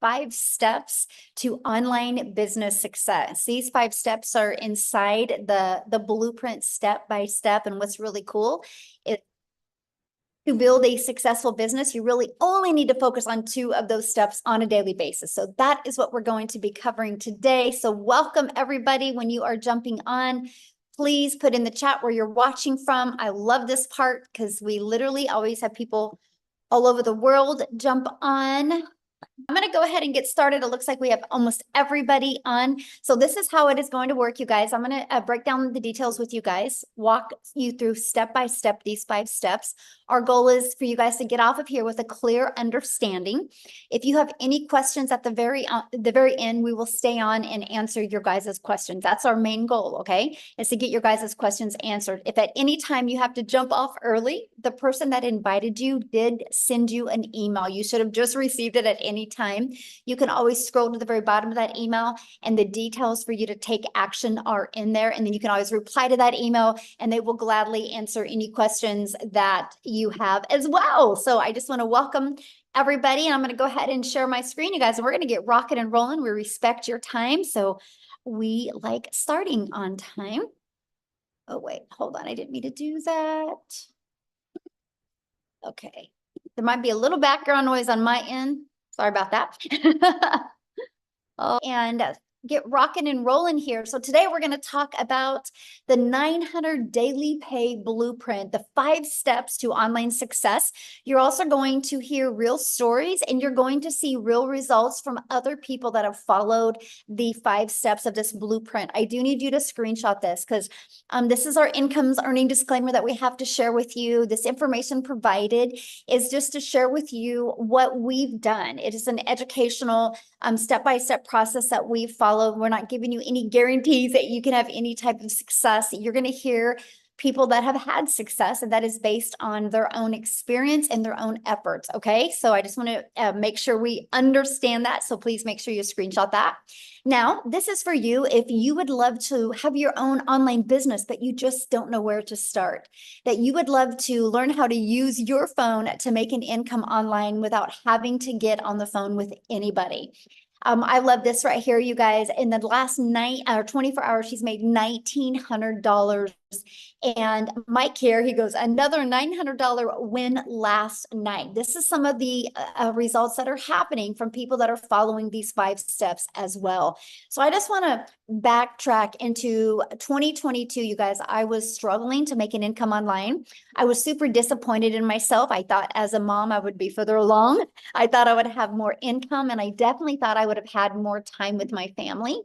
5 steps to online business success. These 5 steps are inside the blueprint step by step. And what's really cool is to build a successful business, you really only need to focus on 2 of those steps on a daily basis. So that is what we're going to be covering today. So welcome everybody. When you are jumping on, please put in the chat where you're watching from. I love this part because we literally always have people all over the world jump on. I'm going to go ahead and get started. It looks like we have almost everybody on. So this is how it is going to work, you guys. I'm going to break down the details with you guys, walk you through step by step, these 5 steps. Our goal is for you guys to get off of here with a clear understanding. If you have any questions at the very end, we will stay on and answer your guys' questions. That's our main goal, okay? Is to get your guys' questions answered. If at any time you have to jump off early, the person that invited you did send you an email. You should have just received it at any time. You can always scroll to the very bottom of that email and the details for you to take action are in there. And then you can always reply to that email and they will gladly answer any questions that you have as well. So I just want to welcome everybody. And I'm going to go ahead and share my screen, you guys, and we're going to get rocking and rolling. We respect your time. So we like starting on time. Oh, wait, hold on. I didn't mean to do that. Okay. There might be a little background noise on my end. Sorry about that. And get rocking and rolling here. So today we're going to talk about the 900 daily pay blueprint, the 5 steps to online success. You're also going to hear real stories and you're going to see real results from other people that have followed the 5 steps of this blueprint. I do need you to screenshot this because this is our incomes earning disclaimer that we have to share with you. This information provided is just to share with you what we've done. It is an educational step-by-step process that we follow. We're not giving you any guarantees that you can have any type of success. You're going to hear people that have had success, and that is based on their own experience and their own efforts. Okay, so I just want to make sure we understand that. So please make sure you screenshot that. Now, this is for you if you would love to have your own online business, but you just don't know where to start, that you would love to learn how to use your phone to make an income online without having to get on the phone with anybody. I love this right here, you guys. In the last 24 hours, she's made $1,900. And Mike here, he goes, another $900 win last night. This is some of the results that are happening from people that are following these 5 steps as well. So I just want to backtrack into 2022, you guys. I was struggling to make an income online. I was super disappointed in myself. I thought as a mom, I would be further along. I thought I would have more income, and I definitely thought I would have had more time with my family.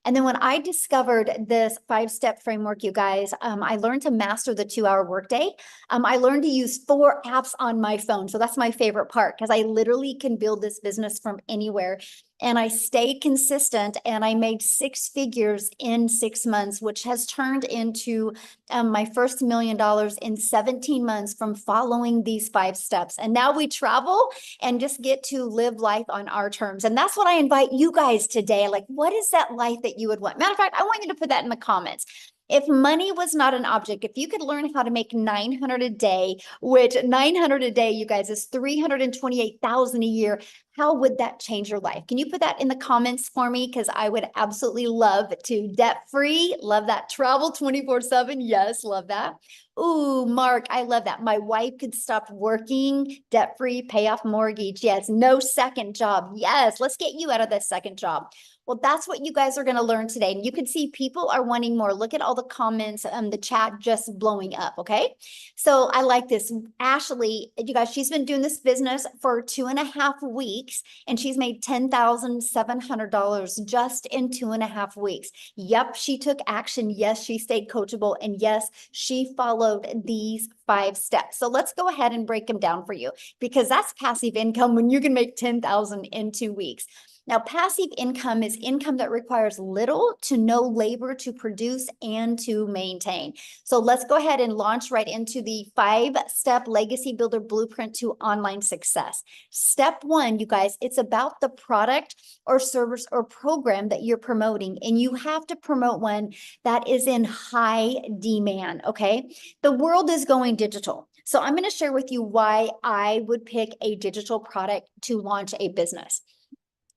And then when I discovered this 5-step framework, you guys, I learned to master the 2-hour workday. I learned to use 4 apps on my phone. So that's my favorite part because I literally can build this business from anywhere. And I stayed consistent and I made 6 figures in 6 months, which has turned into my first $1 million in 17 months from following these 5 steps. And now we travel and just get to live life on our terms. And that's what I invite you guys today. Like, what is that life that you would want? Matter of fact, I want you to put that in the comments. If money was not an object, if you could learn how to make 900 a day, which 900 a day, you guys, is 328,000 a year, how would that change your life? Can you put that in the comments for me? Because I would absolutely love to. Debt-free, love that. Travel 24/7, yes, love that. Ooh, Mark, I love that. My wife could stop working, debt-free, pay off mortgage. Yes, no second job. Yes, let's get you out of that second job. Well, that's what you guys are going to learn today. And you can see people are wanting more. Look at all the comments, the chat just blowing up, okay? So I like this. Ashley, you guys, she's been doing this business for 2.5 weeks, and she's made $10,700 just in 2.5 weeks. Yep, she took action. Yes, she stayed coachable. And yes, she followed these 5 steps. So let's go ahead and break them down for you because that's passive income when you can make 10,000 in 2 weeks. Now, passive income is income that requires little to no labor to produce and to maintain. So let's go ahead and launch right into the 5-step legacy builder blueprint to online success. Step 1, you guys, it's about the product or service or program that you're promoting, and you have to promote one that is in high demand, okay? The world is going digital. So I'm going to share with you why I would pick a digital product to launch a business.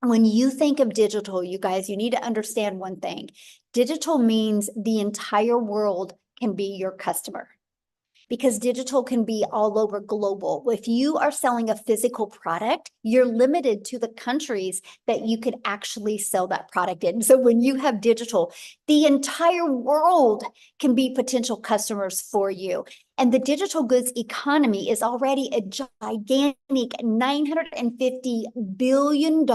when you think of digital, you guys, you need to understand one thing. Digital means the entire world can be your customer, because digital can be all over global. If you are selling a physical product, you're limited to the countries that you could actually sell that product in. So when you have digital, the entire world can be potential customers for you. And the digital goods economy is already a gigantic $950 billion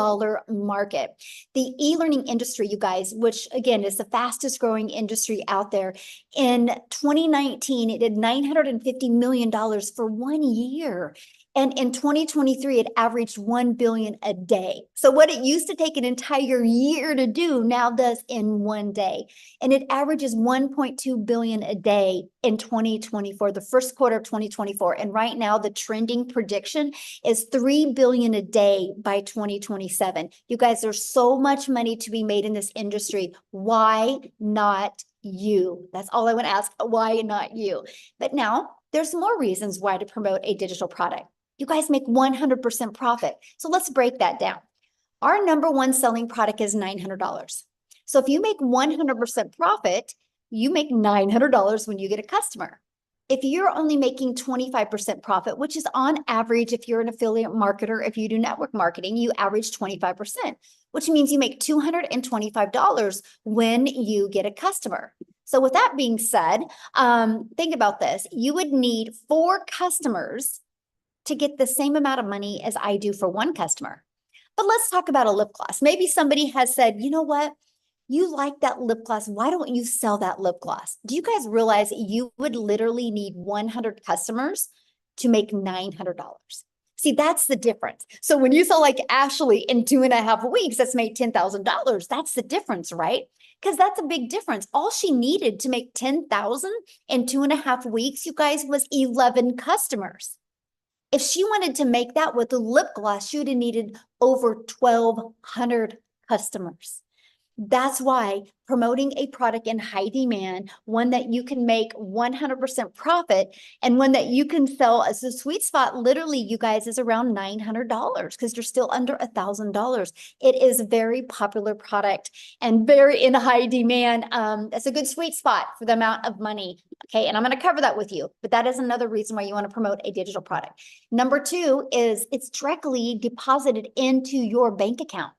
market. The e-learning industry, you guys, which again is the fastest growing industry out there, in 2019, it did $950 million for 1 year. And in 2023, it averaged 1 billion a day. So what it used to take an entire year to do now does in 1 day. And it averages 1.2 billion a day in 2024, the first quarter of 2024. And right now, the trending prediction is 3 billion a day by 2027. You guys, there's so much money to be made in this industry. Why not you? That's all I want to ask. Why not you? But now there's more reasons why to promote a digital product. You guys make 100% profit. So let's break that down. Our number one selling product is $900. So if you make 100% profit, you make $900 when you get a customer. If you're only making 25% profit, which is on average, if you're an affiliate marketer, if you do network marketing, you average 25%, which means you make $225 when you get a customer. So with that being said, think about this. You would need 4 customers to get the same amount of money as I do for 1 customer. But let's talk about a lip gloss. Maybe somebody has said, you know what? You like that lip gloss. Why don't you sell that lip gloss? Do you guys realize you would literally need 100 customers to make $900? See, that's the difference. So when you sell like Ashley in 2.5 weeks, that's made $10,000. That's the difference, right? Because that's a big difference. All she needed to make 10,000 in 2.5 weeks, you guys, was 11 customers. If she wanted to make that with the lip gloss, she would have needed over 1,200 customers. That's why promoting a product in high demand, one that you can make 100% profit, and one that you can sell as a sweet spot, literally, you guys, is around $900 because you're still under $1,000. It is a very popular product and very in high demand. That's a good sweet spot for the amount of money. Okay, and I'm going to cover that with you, but that is another reason why you want to promote a digital product. Number 2 is it's directly deposited into your bank account.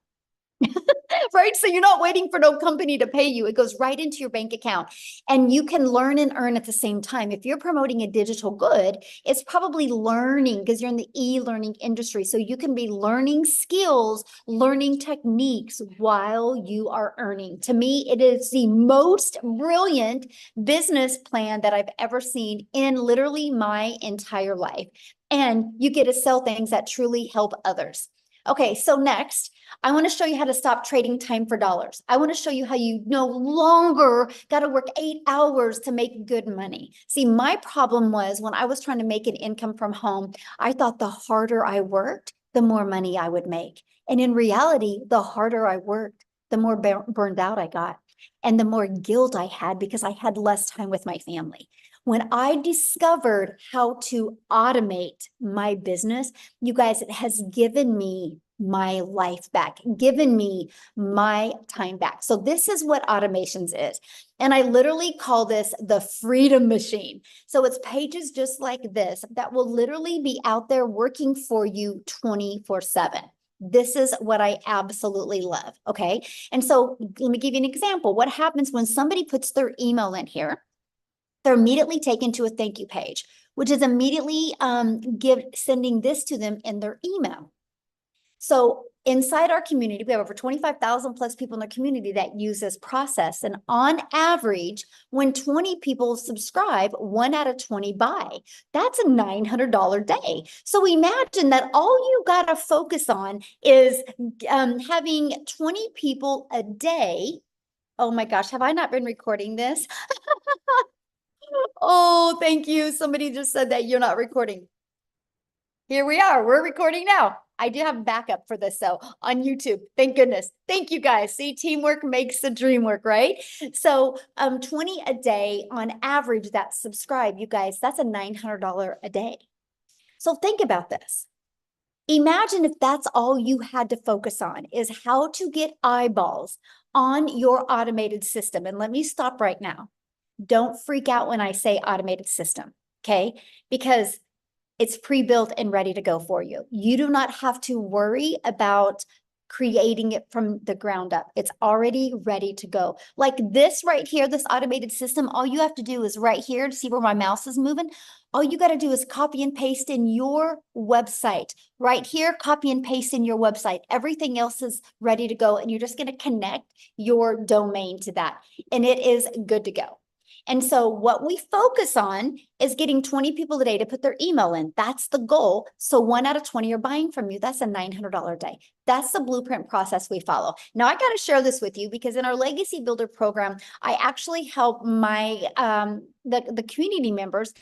Right? So you're not waiting for no company to pay you. It goes right into your bank account, and you can learn and earn at the same time. If you're promoting a digital good, it's probably learning because you're in the e-learning industry. So you can be learning skills, learning techniques while you are earning. To me, it is the most brilliant business plan that I've ever seen in literally my entire life. And you get to sell things that truly help others. Okay, so next, I want to show you how to stop trading time for dollars. I want to show you how you no longer got to work 8 hours to make good money. See, my problem was when I was trying to make an income from home, I thought the harder I worked, the more money I would make. And in reality, the harder I worked, the more burned out I got, and the more guilt I had because I had less time with my family. When I discovered how to automate my business, you guys, it has given me my life back, given me my time back. So this is what automations is. And I literally call this the freedom machine. So it's pages just like this that will literally be out there working for you 24/7. This is what I absolutely love. Okay. And so let me give you an example. What happens when somebody puts their email in here? They're immediately taken to a thank you page, which is immediately sending this to them in their email. So inside our community, we have over 25,000 plus people in the community that use this process. And on average, when 20 people subscribe, 1 out of 20 buy. That's a $900 day. So imagine that all you got to focus on is having 20 people a day. Oh my gosh, have I not been recording this? Oh, thank you. Somebody just said that you're not recording. Here we are. We're recording now. I do have backup for this, so on YouTube. Thank goodness. Thank you guys. See, teamwork makes the dream work, right? So 20 a day on average that subscribe, you guys, that's a $900 a day. So think about this. Imagine if that's all you had to focus on is how to get eyeballs on your automated system. And let me stop right now. Don't freak out when I say automated system, okay? Because it's pre-built and ready to go for you. You do not have to worry about creating it from the ground up. It's already ready to go. Like this right here, this automated system, all you have to do is right here to see where my mouse is moving. All you got to do is copy and paste in your website. Right here, copy and paste in your website. Everything else is ready to go, and you're just going to connect your domain to that, and it is good to go. And so what we focus on is getting 20 people a day to put their email in. That's the goal. So 1 out of 20 are buying from you. That's a $900 a day. That's the blueprint process we follow. Now, I got to share this with you because in our Legacy Builder program, I actually help my the community members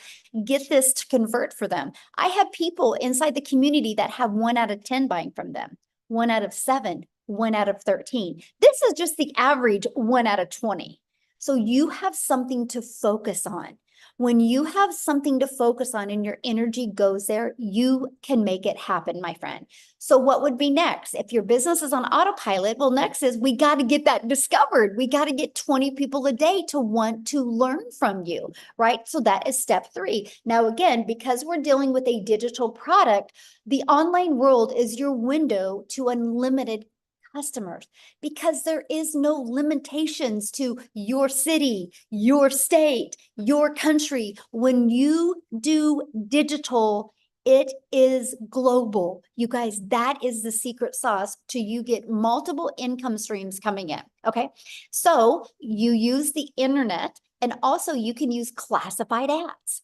get this to convert for them. I have people inside the community that have 1 out of 10 buying from them, 1 out of 7, 1 out of 13. This is just the average 1 out of 20. So you have something to focus on. When you have something to focus on and your energy goes there, you can make it happen, my friend. So what would be next? If your business is on autopilot, well, next is we got to get that discovered. We got to get 20 people a day to want to learn from you, right? So that is step 3. Now, again, because we're dealing with a digital product, the online world is your window to unlimited customers, because there is no limitations to your city, your state, your country. When you do digital, it is global. You guys, that is the secret sauce to you get multiple income streams coming in. Okay. So you use the internet, and also you can use classified ads,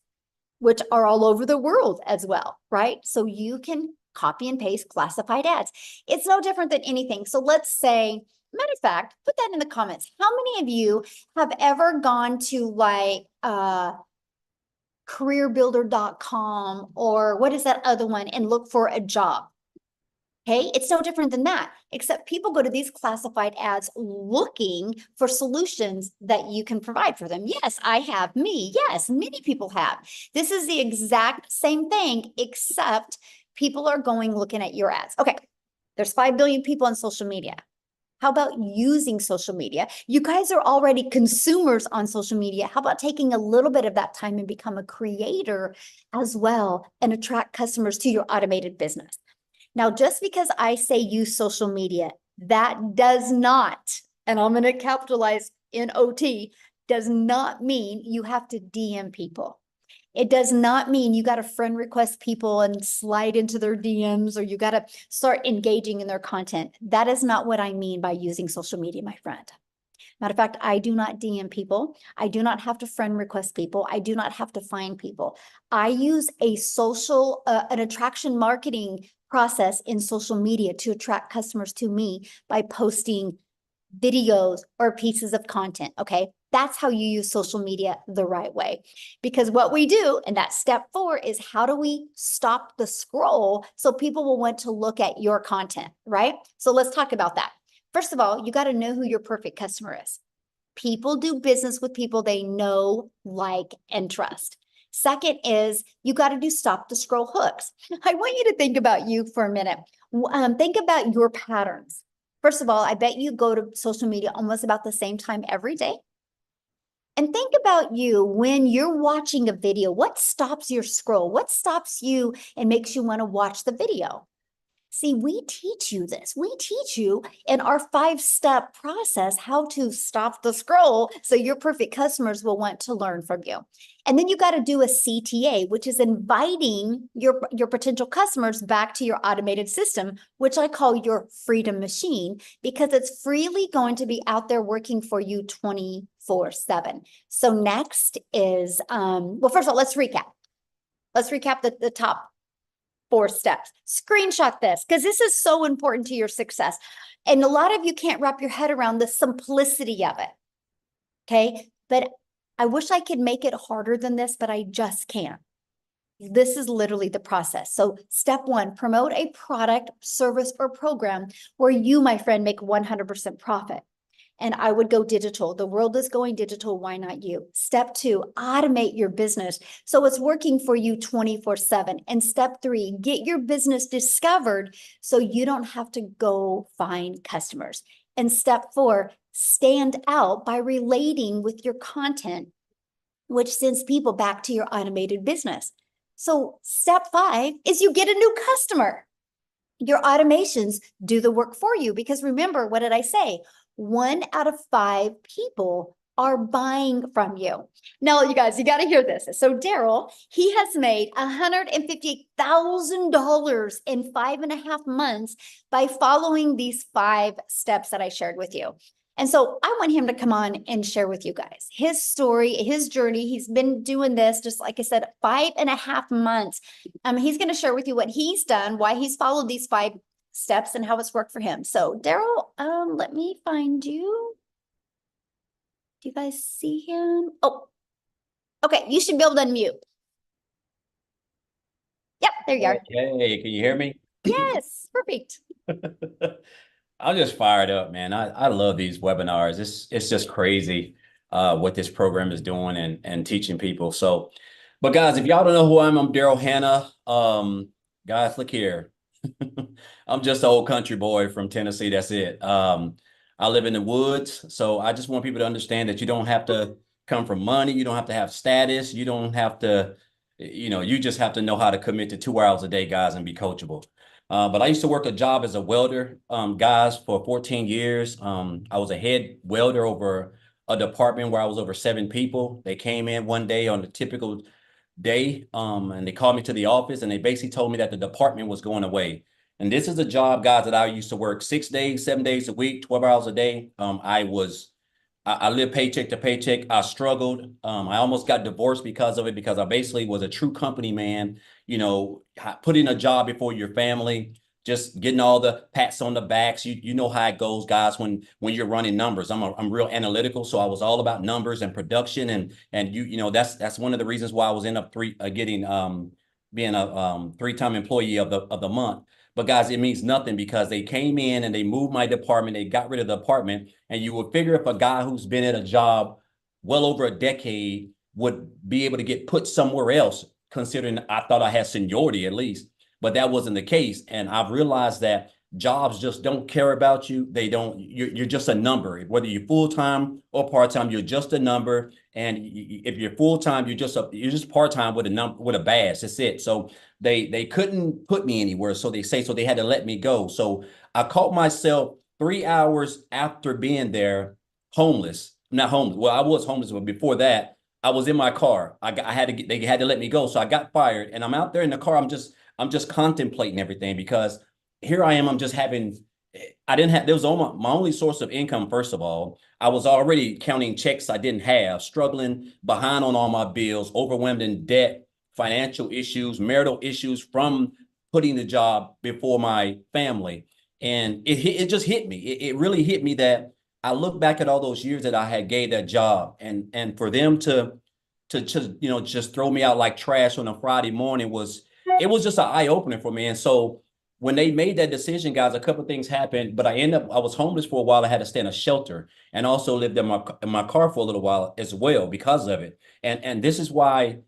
which are all over the world as well, right? So you can copy and paste classified ads. It's no different than anything. So let's say, matter of fact, put that in the comments. How many of you have ever gone to like careerbuilder.com or what is that other one and look for a job? Okay, it's no different than that, except people go to these classified ads looking for solutions that you can provide for them. Yes, I have. Me. Yes, many people have. This is the exact same thing, except people are going looking at your ads. Okay, there's 5 billion people on social media. How about using social media? You guys are already consumers on social media. How about taking a little bit of that time and become a creator as well and attract customers to your automated business? Now, just because I say use social media, that does not, and I'm going to capitalize NOT, does not mean you have to DM people. It does not mean you got to friend request people and slide into their DMs, or you got to start engaging in their content. That is not what I mean by using social media, my friend. Matter of fact, I do not DM people. I do not have to friend request people. I do not have to find people. I use a social, an attraction marketing process in social media to attract customers to me by posting videos or pieces of content. Okay. That's how you use social media the right way. Because what we do, and that step 4 is how do we stop the scroll so people will want to look at your content, right? So let's talk about that. First of all, you got to know who your perfect customer is. People do business with people they know, like, and trust. Second is you got to do stop the scroll hooks. I want you to think about you for a minute. Think about your patterns. First of all, I bet you go to social media almost about the same time every day. And think about you when you're watching a video. What stops your scroll? What stops you and makes you want to watch the video? See, we teach you this. We teach you in our 5-step process how to stop the scroll so your perfect customers will want to learn from you. And then you got to do a CTA, which is inviting your potential customers back to your automated system, which I call your freedom machine, because it's freely going to be out there working for you 24/7. So next is, well, first of all, let's recap. Let's recap the top 4 steps. Screenshot this because this is so important to your success. And a lot of you can't wrap your head around the simplicity of it. Okay. But I wish I could make it harder than this, but I just can't. This is literally the process. So step 1, promote a product, service, or program where you, my friend, make 100% profit. and I would go digital. The world is going digital. Why not you? Step 2, automate your business so it's working for you 24/7. And step 3, get your business discovered so you don't have to go find customers. And step 4, stand out by relating with your content, which sends people back to your automated business. So step 5 is you get a new customer. Your automations do the work for you, because remember, what did I say? 1 out of 5 people are buying from you. Now, you guys, you got to hear this. So Daryl, he has made $150,000 in 5.5 months by following these 5 steps that I shared with you. And so I want him to come on and share with you guys his story, his journey. He's been doing this, just like I said, 5.5 months. He's going to share with you what he's done, why he's followed these 5 steps, and how it's worked for him. So Daryl, let me find you. Do you guys see him? Oh, okay. You should be able to unmute. Yep, there you are. Hey, can you hear me? Yes, perfect. I'm just fired up, man. I love these webinars. It's just crazy what this program is doing and teaching people. So, but guys, if y'all don't know who I'm Daryl Hannah. Guys, look here. I'm just an old country boy from Tennessee. That's it. I live in the woods, so I just want people to understand that you don't have to come from money. You don't have to have status. You don't have to, you just have to know how to commit to 2 hours a day, guys, and be coachable. But I used to work a job as a welder, guys, for 14 years. I was a head welder over a department where I was over 7 people. They came in one day on a typical day, and they called me to the office, and they basically told me that the department was going away. And this is a job, guys, that I used to work 6 days, 7 days a week, 12 hours a day. I lived paycheck to paycheck. I struggled. I almost got divorced because of it, because I basically was a true company man, putting a job before your family, just getting all the pats on the backs. You know how it goes, guys, when you're running numbers. I'm real analytical, so I was all about numbers and production, and that's one of the reasons why I was being a 3-time employee of the month. But guys, it means nothing, because they came in and they moved my department. They got rid of the department. And you would figure if a guy who's been at a job well over a decade would be able to get put somewhere else, considering I thought I had seniority at least. But that wasn't the case. And I've realized that jobs just don't care about you. You're just a number. Whether you're full-time or part-time, you're just a number. And if you're full-time, you're just part-time with a badge. That's it. So they couldn't put me anywhere. So they had to let me go. So I caught myself 3 hours after being there, homeless. Not homeless. Well, I was homeless, but before that, I was in my car. They had to let me go. So I got fired, and I'm out there in the car. I'm just contemplating everything, because here I am. There was my only source of income. First of all, I was already counting checks I didn't have, struggling, behind on all my bills, overwhelmed in debt, financial issues, marital issues from putting the job before my family. And it just hit me. It really hit me that I look back at all those years that I had gave that job, and for them to just throw me out like trash on a Friday morning was just an eye opener for me. And so when they made that decision, guys, a couple of things happened, but I was homeless for a while. I had to stay in a shelter, and also lived in my car for a little while as well because of it. And this is why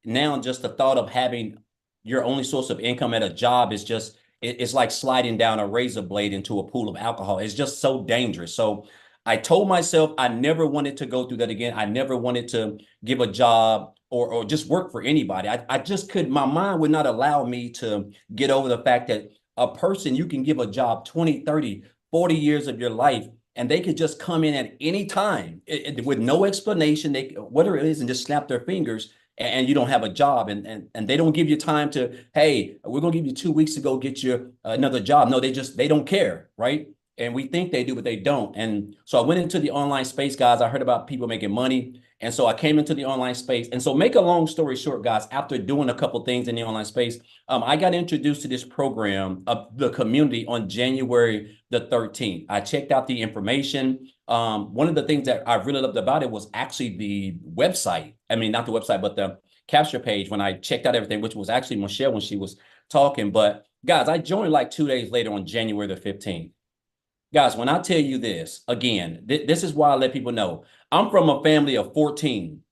now just the thought of having your only source of income at a job is it's like sliding down a razor blade into a pool of alcohol. It's just so dangerous. So I told myself I never wanted to go through that again. I never wanted to give a job or just work for anybody. I just couldn't. My mind would not allow me to get over the fact that a person, you can give a job 20, 30, 40 years of your life, and they could just come in at any time with no explanation, whatever it is, and just snap their fingers, and you don't have a job, and they don't give you time to, hey, we're gonna give you 2 weeks to go get you another job. No, they don't care, right? And we think they do, but they don't. And so I went into the online space, guys. I heard about people making money, and so I came into the online space. And so, make a long story short, guys, after doing a couple things in the online space, I got introduced to this program of the community on January the 13th. I checked out the information. One of the things that I really loved about it was actually the website. I mean, not the website, but the capture page when I checked out everything, which was actually Michelle when she was talking. But guys, I joined like 2 days later on January the 15th. Guys, when I tell you this, again, this is why I let people know. I'm from a family of 14.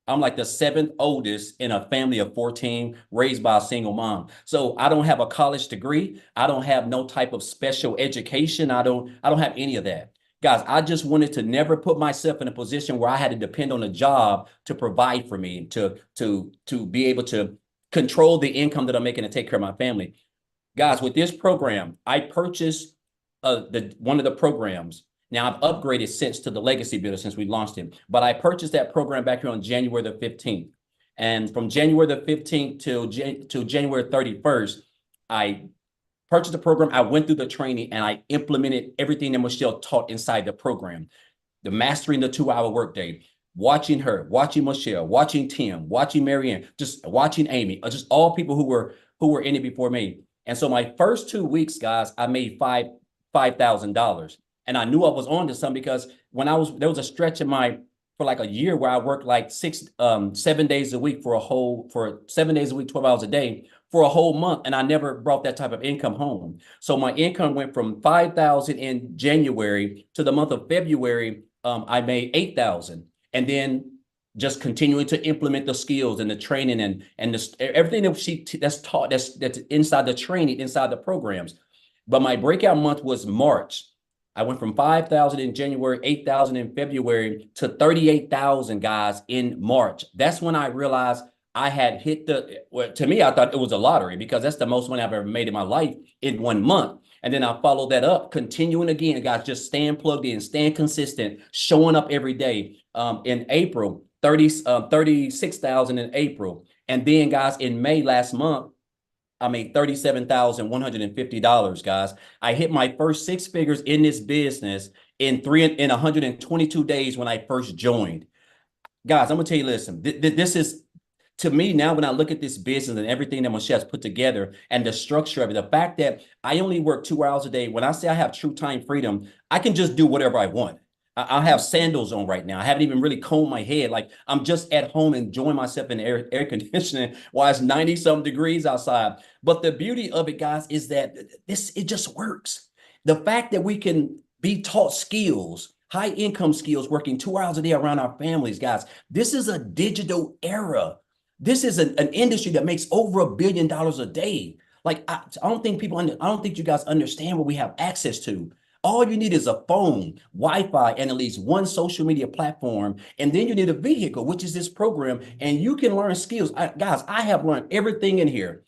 I'm like the seventh oldest in a family of 14, raised by a single mom. So I don't have a college degree. I don't have no type of special education. I don't have any of that. Guys, I just wanted to never put myself in a position where I had to depend on a job to provide for me, to be able to control the income that I'm making to take care of my family. Guys, with this program, I purchased the one of the programs. Now I've upgraded since to the legacy builder since we launched it, but I purchased that program back here on January the 15th. And from January the 15th to January 31st, I purchased the program. I went through the training and I implemented everything that Michelle taught inside the program. The mastering the 2-hour workday, watching her, watching Michelle, watching Tim, watching Marianne, just watching Amy, just all people who were in it before me. And so my first 2 weeks, guys, I made $5,000. And I knew I was on to something because there was a stretch in for like a year where I worked like 7 days a week for 7 days a week, 12 hours a day for a whole month. And I never brought that type of income home. So my income went from 5,000 in January to the month of February. I made 8,000. And then just continuing to implement the skills and the training and everything that's taught, that's inside the training, inside the programs. But my breakout month was March. I went from 5,000 in January, 8,000 in February to 38,000 guys in March. That's when I realized I had hit to me, I thought it was a lottery because that's the most money I've ever made in my life in 1 month. And then I followed that up, continuing again, guys, just staying plugged in, staying consistent, showing up every day. In April, 36,000 in April. And then, guys, in May last month, I made $37,150, guys. I hit my first six figures in this business in 122 days when I first joined. Guys, I'm gonna tell you, listen, this is, to me now, when I look at this business and everything that Michelle's put together and the structure of it, the fact that I only work 2 hours a day, when I say I have true time freedom, I can just do whatever I want. I have sandals on right now. I haven't even really combed my head. Like I'm just at home enjoying myself in air conditioning while it's 90 some degrees outside. But the beauty of it, guys, is that it just works. The fact that we can be taught skills, high income skills, working 2 hours a day around our families, guys. This is a digital era. This is an industry that makes over $1 billion a day. Like I don't think I don't think you guys understand what we have access to. All you need is a phone, Wi-Fi, and at least one social media platform. And then you need a vehicle, which is this program. And you can learn skills. Guys, I have learned everything in here.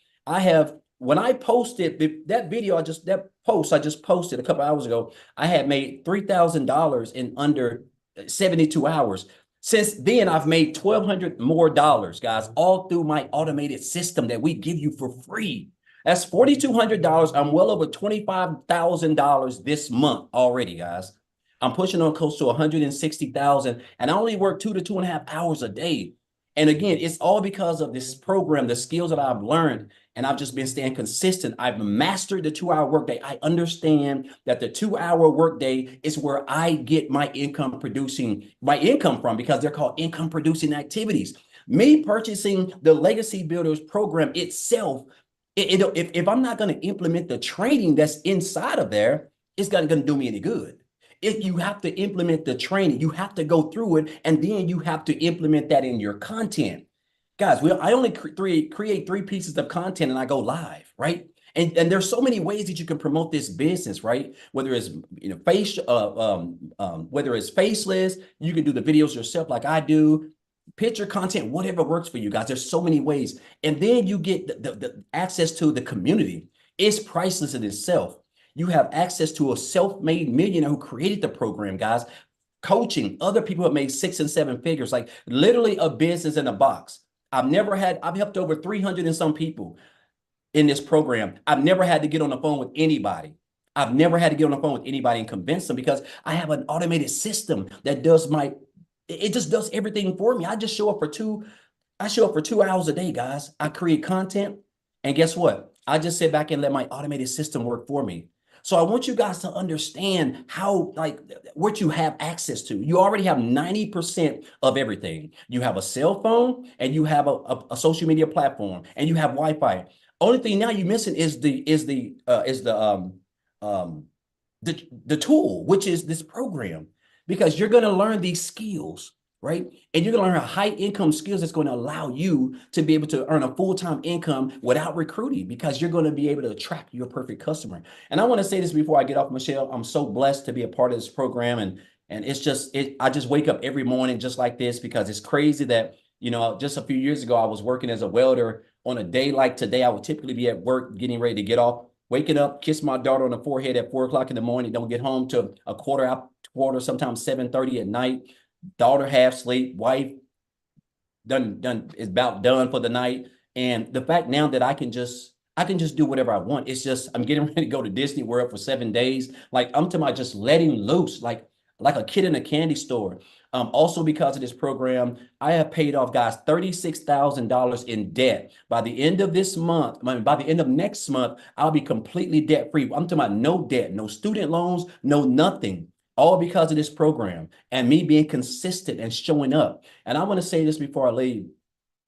When I posted that post I just posted a couple hours ago, I had made $3,000 in under 72 hours. Since then, I've made $1,200 more, guys, all through my automated system that we give you for free. That's $4,200. I'm well over $25,000 this month already, guys. I'm pushing on close to 160,000, and I only work 2 to 2.5 hours a day. And again, it's all because of this program, the skills that I've learned, and I've just been staying consistent. I've mastered the 2-hour workday. I understand that the 2-hour workday is where I get my income from because they're called income producing activities. Me purchasing the Legacy Builders program itself, if I'm not going to implement the training that's inside of there, it's not going to do me any good. If you have to implement the training, you have to go through it, and then you have to implement that in your content. Guys, I only create 3 pieces of content and I go live, right? And there's so many ways that you can promote this business, right? Whether it's whether it's faceless, you can do the videos yourself like I do. Picture content, whatever works for you guys. There's so many ways. And then you get the access to the community. It's priceless in itself. You have access to a self-made millionaire who created the program, guys. Coaching other people who have made 6 and 7 figures, like literally a business in a box. I've helped over 300 and some people in this program. I've never had to get on the phone with anybody. I've never had to get on the phone with anybody and convince them because I have an automated system that it just does everything for me. I show up for 2 hours a day, guys. I create content, and guess what? I just sit back and let my automated system work for me. So I want you guys to understand what you have access to. You already have 90% of everything. You have a cell phone, and you have a social media platform, and you have Wi-Fi. Only thing now you're missing is the the tool, which is this program, because you're going to learn these skills, right? And you're going to learn high income skills that's going to allow you to be able to earn a full-time income without recruiting, because you're going to be able to attract your perfect customer. And I want to say this before I get off, Michelle. I'm so blessed to be a part of this program. And it's just, I just wake up every morning just like this, because it's crazy that, just a few years ago, I was working as a welder. On a day like today, I would typically be at work getting ready to get off, waking up, kiss my daughter on the forehead at 4 o'clock in the morning, don't get home to a quarter, sometimes 7:30 at night. Daughter half sleep, wife done is about done for the night. And the fact now that I can just do whatever I want. It's just I'm getting ready to go to Disney World for 7 days. Like I'm talking about just letting loose, like a kid in a candy store. Also because of this program, I have paid off, guys, $36,000 in debt. By the end of this month, by the end of next month, I'll be completely debt free. I'm talking about no debt, no student loans, no nothing. All because of this program and me being consistent and showing up. And I want to say this before I leave,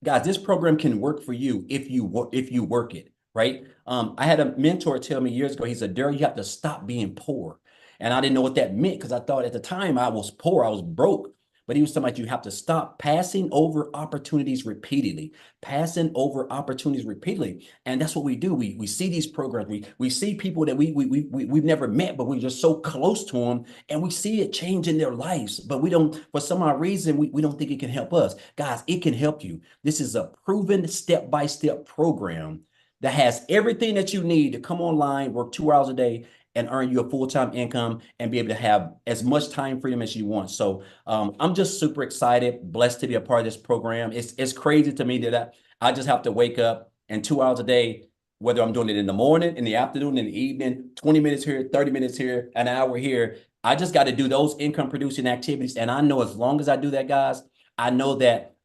guys. This program can work for you if you work it, right? I had a mentor tell me years ago. He said, "Daryl, you have to stop being poor." And I didn't know what that meant, because I thought at the time I was poor, I was broke. But he was talking about you have to stop passing over opportunities repeatedly, passing over opportunities repeatedly. And that's what we do. We see these programs. We see people that we've never met, but we're just so close to them, and we see it change in their lives. But we don't, for some odd reason, we don't think it can help us. Guys, it can help you. This is a proven step-by-step program that has everything that you need to come online, work 2 hours a day, and earn you a full-time income and be able to have as much time freedom as you want. So I'm just super excited, blessed to be a part of this program. It's crazy to me that I just have to wake up and 2 hours a day, whether I'm doing it in the morning, in the afternoon, in the evening, 20 minutes here, 30 minutes here, an hour here. I just got to do those income producing activities. And I know as long as I do that, guys, I know that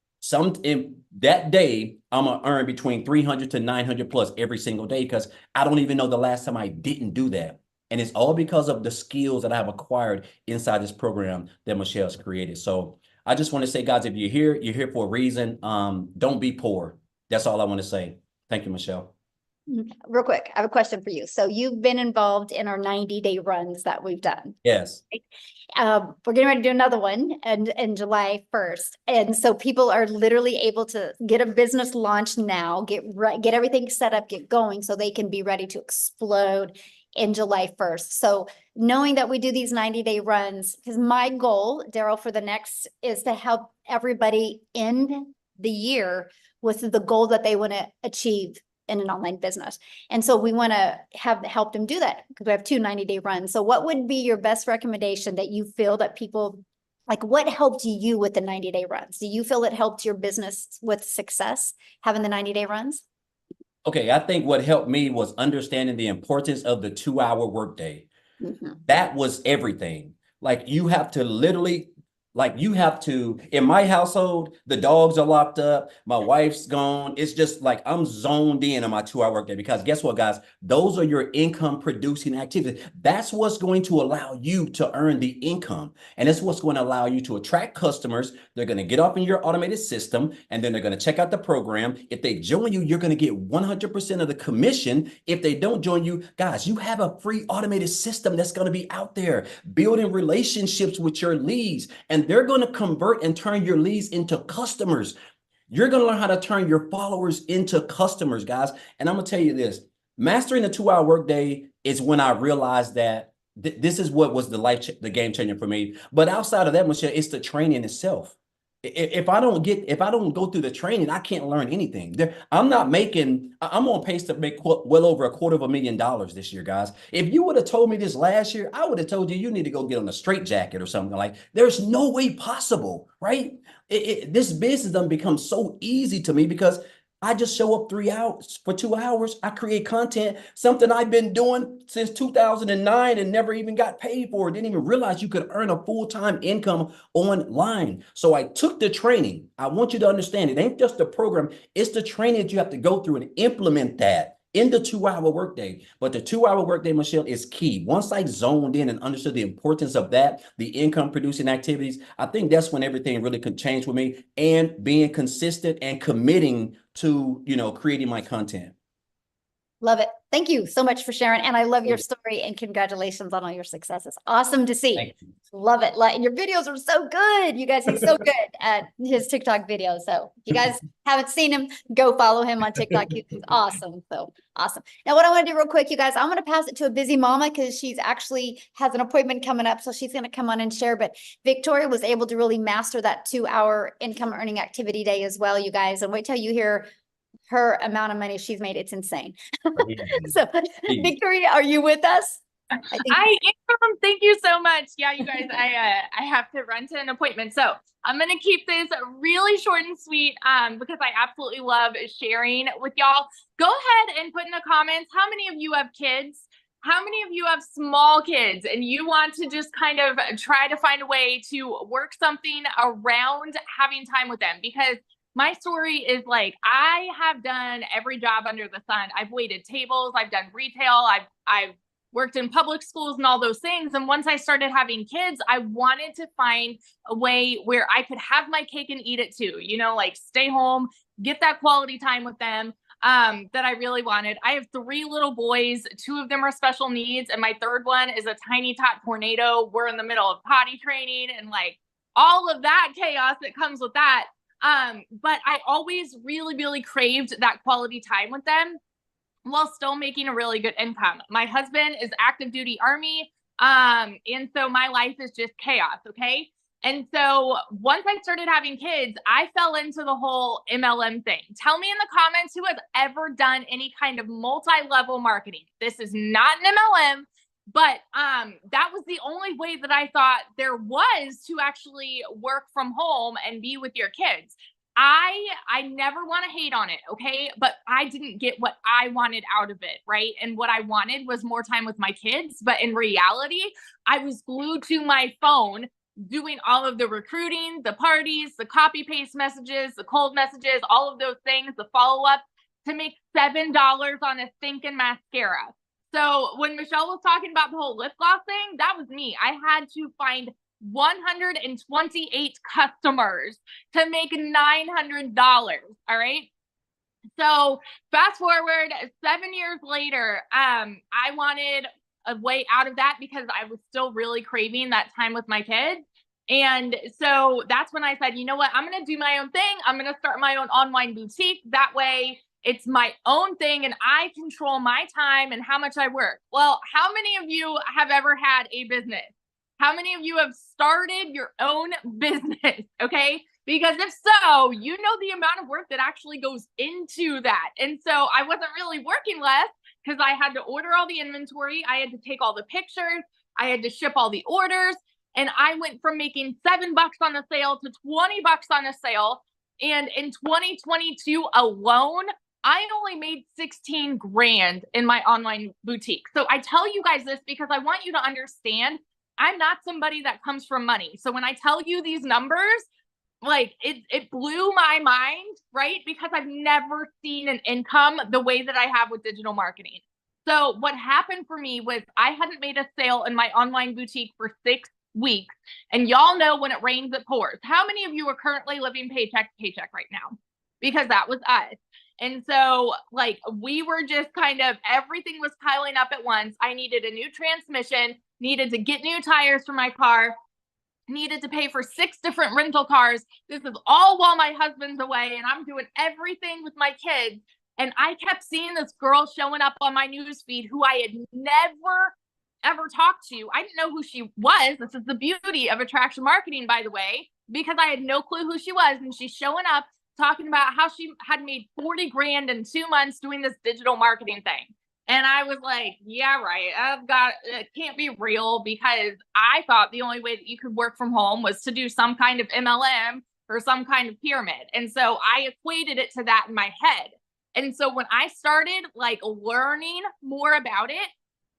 in that day, I'm gonna earn between 300 to 900 plus every single day, because I don't even know the last time I didn't do that. And it's all because of the skills that I have acquired inside this program that Michelle's created. So I just want to say, guys, if you're here for a reason. Don't be poor. That's all I want to say. Thank you, Michelle. Real quick, I have a question for you. So you've been involved in our 90-day runs that we've done. Yes. We're getting ready to do another one in July 1st. And so people are literally able to get a business launch now, get everything set up, get going, so they can be ready to explode in July 1st. So knowing that we do these 90-day runs, because my goal, Daryl, for the next is to help everybody end the year with the goal that they want to achieve in an online business. And so we want to help them do that, because we have two 90-day runs. So what would be your best recommendation that you feel that people, like, what helped you with the 90-day runs? Do you feel it helped your business with success, having the 90-day runs? Okay, I think what helped me was understanding the importance of the 2 hour workday. That was everything. Like you have to literally, in my household, the dogs are locked up, my wife's gone. It's just like I'm zoned in on my 2 hour workday, because guess what, guys? Those are your income producing activities. That's what's going to allow you to earn the income. And it's what's going to allow you to attract customers. They're going to get off in your automated system, and then they're going to check out the program. If they join you, you're going to get 100% of the commission. If they don't join you, guys, you have a free automated system that's going to be out there building relationships with your leads. And they're going to convert and turn your leads into customers. You're going to learn how to turn your followers into customers, guys. And I'm going to tell you this, mastering the 2 hour workday is when I realized that this is what was the game changer for me. But outside of that, Michelle, it's the training itself. If I don't go through the training, I can't learn anything. I'm on pace to make well over $250,000 this year, guys. If you would have told me this last year, I would have told you need to go get on a straitjacket or something. Like, there's no way possible, right? This business done become so easy to me, because I just show up 3 hours for 2 hours. I create content, something I've been doing since 2009 and never even got paid for. Didn't even realize you could earn a full-time income online. So I took the training. I want you to understand, it ain't just the program. It's the training that you have to go through and implement that in the 2 hour workday. But the 2 hour workday, Michelle, is key. Once I zoned in and understood the importance of that, the income producing activities, I think that's when everything really could change with me, and being consistent and committing to, creating my content. Love it. Thank you so much for sharing. And I love your Hey, story and congratulations on all your successes. Awesome to see. thank you. Love it. And your videos are so good. You guys, he's so good at his TikTok videos. So if you guys haven't seen him, go follow him on TikTok. He's awesome. So awesome. Now, what I want to do real quick, you guys, I'm going to pass it to a busy mama because she's actually has an appointment coming up. So she's going to come on and share. But Victoria was able to really master that 2-hour income earning activity day as well, you guys. And wait till you hear her amount of money she's made. It's insane. So Victoria, are you with us? I am. Thank you so much. Yeah, you guys, I have to run to an appointment. So I'm gonna keep this really short and sweet because I absolutely love sharing with y'all. Go ahead and put in the comments how many of you have kids, how many of you have small kids, and you want to just kind of try to find a way to work something around having time with them. Because my story is like, I have done every job under the sun. I've waited tables, I've done retail, I've worked in public schools and all those things. And once I started having kids, I wanted to find a way where I could have my cake and eat it too, you know, like stay home, get that quality time with them that I really wanted. I have 3 little boys. 2 of them are special needs. And my 3rd one is a tiny tot tornado. We're in the middle of potty training and like all of that chaos that comes with that. But I always really, really craved that quality time with them while still making a really good income. My husband is active duty Army. And so my life is just chaos. Okay. And so once I started having kids, I fell into the whole MLM thing. Tell me in the comments who has ever done any kind of multi-level marketing. This is not an MLM, but that was the only way that I thought there was to actually work from home and be with your kids. I never want to hate on it, okay? But I didn't get what I wanted out of it, right? And what I wanted was more time with my kids. But in reality, I was glued to my phone doing all of the recruiting, the parties, the copy paste messages, the cold messages, all of those things, the follow-up to make $7 on a stinking mascara. So when Michelle was talking about the whole lip gloss thing, that was me. I had to find 128 customers to make $900. All right. So fast forward 7 years later, I wanted a way out of that because I was still really craving that time with my kids. And so that's when I said, you know what, I'm going to do my own thing. I'm going to start my own online boutique. That way it's my own thing and I control my time and how much I work. Well, how many of you have ever had a business? How many of you have started your own business? Okay. Because if so, you know the amount of work that actually goes into that. And so I wasn't really working less because I had to order all the inventory. I had to take all the pictures. I had to ship all the orders. And I went from making $7 on a sale to $20 on a sale. And in 2022 alone, I only made 16 grand in my online boutique. So I tell you guys this because I want you to understand I'm not somebody that comes from money. So when I tell you these numbers, like it blew my mind, right? Because I've never seen an income the way that I have with digital marketing. So what happened for me was I hadn't made a sale in my online boutique for 6 weeks. And y'all know when it rains, it pours. How many of you are currently living paycheck to paycheck right now? Because that was us. And so like we were just kind of, everything was piling up at once. I needed a new transmission, needed to get new tires for my car, needed to pay for 6 different rental cars. This is all while my husband's away and I'm doing everything with my kids. And I kept seeing this girl showing up on my newsfeed who I had never, ever talked to. I didn't know who she was. This is the beauty of attraction marketing, by the way, because I had no clue who she was. And she's showing up talking about how she had made 40 grand in 2 months doing this digital marketing thing. And I was like, yeah, right. It can't be real because I thought the only way that you could work from home was to do some kind of MLM or some kind of pyramid. And so I equated it to that in my head. And so when I started like learning more about it,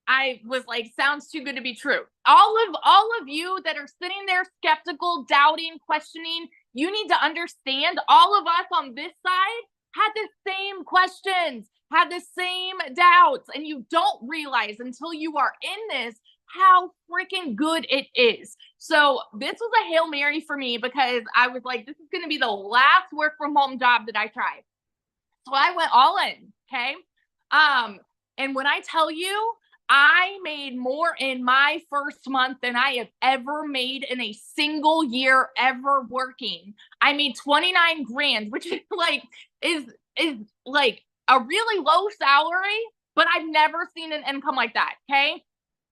I was like, sounds too good to be true. All of you that are sitting there skeptical, doubting, questioning, you need to understand all of us on this side had the same questions, had the same doubts, and you don't realize until you are in this how freaking good it is. So this was a Hail Mary for me because I was like, this is going to be the last work from home job that I try. So I went all in. Okay. And when I tell you, I made more in my first month than I have ever made in a single year ever working. I made 29 grand, which is like a really low salary, but I've never seen an income like that. Okay.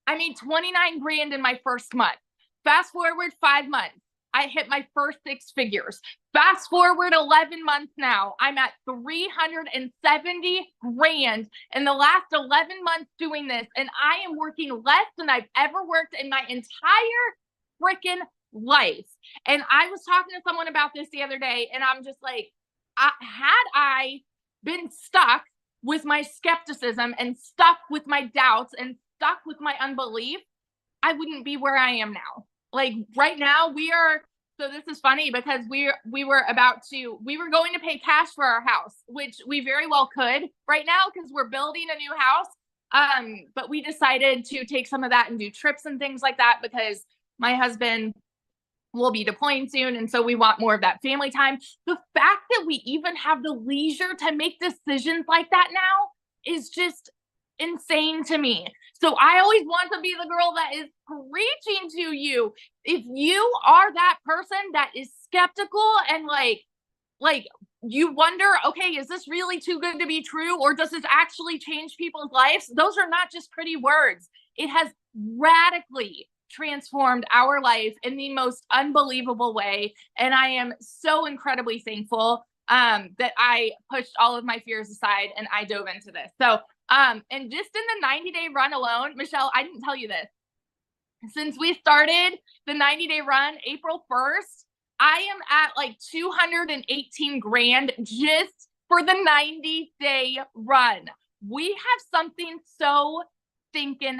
I made 29 grand in my first month. Fast forward 5 months, I hit my first 6 figures. Fast forward 11 months now, I'm at 370 grand in the last 11 months doing this. And I am working less than I've ever worked in my entire freaking life. And I was talking to someone about this the other day, and I'm just like, had I been stuck with my skepticism and stuck with my doubts and stuck with my unbelief, I wouldn't be where I am now. Like right now so this is funny because we were going to pay cash for our house, which we very well could right now because we're building a new house. But we decided to take some of that and do trips and things like that because my husband will be deploying soon. And so we want more of that family time. The fact that we even have the leisure to make decisions like that now is just insane to me. So I always want to be the girl that is preaching to you. If you are that person that is skeptical and like you wonder, okay, is this really too good to be true? Or does this actually change people's lives? Those are not just pretty words. It has radically transformed our life in the most unbelievable way. And I am so incredibly thankful that I pushed all of my fears aside and I dove into this. So, and just in the 90-day run alone, Michelle, I didn't tell you this. Since we started the 90-day run, April 1st, I am at like 218 grand just for the 90-day run. We have something so thinking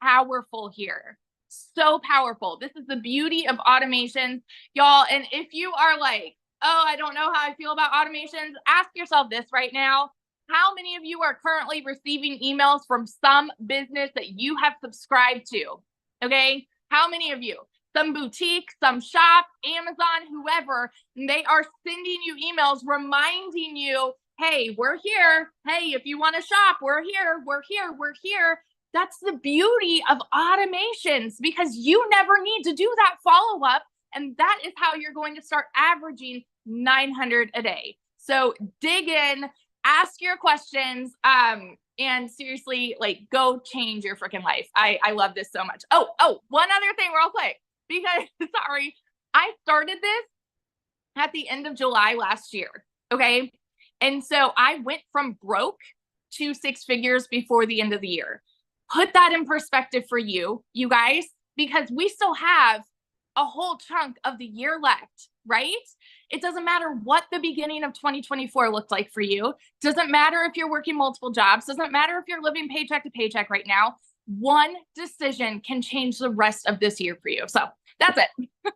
powerful here. So powerful. This is the beauty of automations, y'all. And if you are like, oh, I don't know how I feel about automations, ask yourself this right now. How many of you are currently receiving emails from some business that you have subscribed to? Okay. How many of you? Some boutique, some shop, Amazon, whoever, they are sending you emails reminding you, hey, we're here. Hey, if you want to shop, we're here. We're here. We're here. That's the beauty of automations because you never need to do that follow-up. And that is how you're going to start averaging 900 a day. So dig in, ask your questions, and seriously, like, go change your freaking life. I love this so much. Oh, one other thing real quick, because sorry, I started this at the end of July last year. Okay. And so I went from broke to 6 figures before the end of the year. Put that in perspective for you guys, because we still have a whole chunk of the year left, right? It doesn't matter what the beginning of 2024 looked like for you. Doesn't matter if you're working multiple jobs. Doesn't matter if you're living paycheck to paycheck right now. One decision can change the rest of this year for you. So that's it.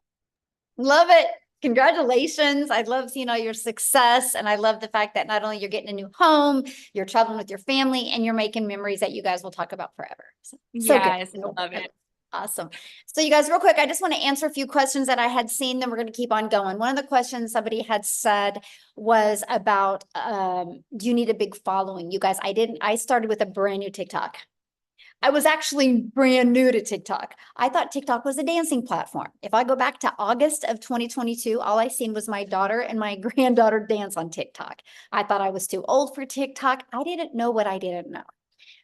Love it. Congratulations. I love seeing all your success. And I love the fact that not only you're getting a new home, you're traveling with your family, and you're making memories that you guys will talk about forever. So yes, good. I love it. Awesome. So you guys, real quick, I just want to answer a few questions that I had seen, then we're going to keep on going. One of the questions somebody had said was about, do you need a big following? You guys, I started with a brand new TikTok. I was actually brand new to TikTok. I thought TikTok was a dancing platform. If I go back to August of 2022, all I seen was my daughter and my granddaughter dance on TikTok. I thought I was too old for TikTok. I didn't know what I didn't know.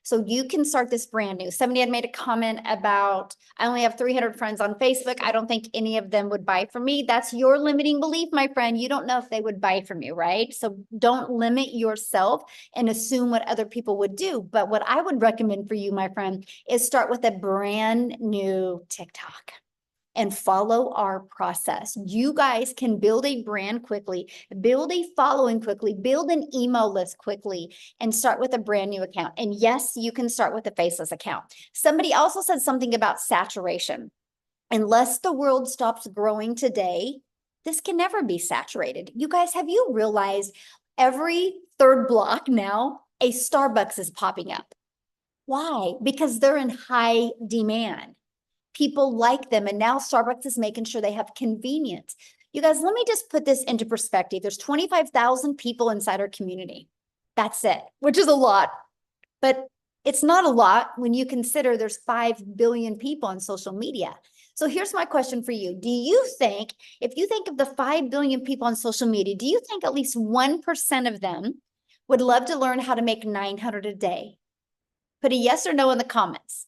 So you can start this brand new. Somebody had made a comment about, I only have 300 friends on Facebook. I don't think any of them would buy from me. That's your limiting belief, my friend. You don't know if they would buy from you, right? So don't limit yourself and assume what other people would do. But what I would recommend for you, my friend, is start with a brand new TikTok and follow our process. You guys can build a brand quickly, build a following quickly, build an email list quickly, and start with a brand new account. And yes, you can start with a faceless account. Somebody also said something about saturation. Unless the world stops growing today, this can never be saturated. You guys, have you realized every third block now, a Starbucks is popping up? Why? Because they're in high demand. People like them. And now Starbucks is making sure they have convenience. You guys, let me just put this into perspective. There's 25,000 people inside our community. That's it, which is a lot. But It's not a lot when you consider there's 5 billion people on social media. So here's my question for you. Do you think, if you think of the 5 billion people on social media, do you think at least 1% of them would love to learn how to make 900 a day? Put a yes or no in the comments.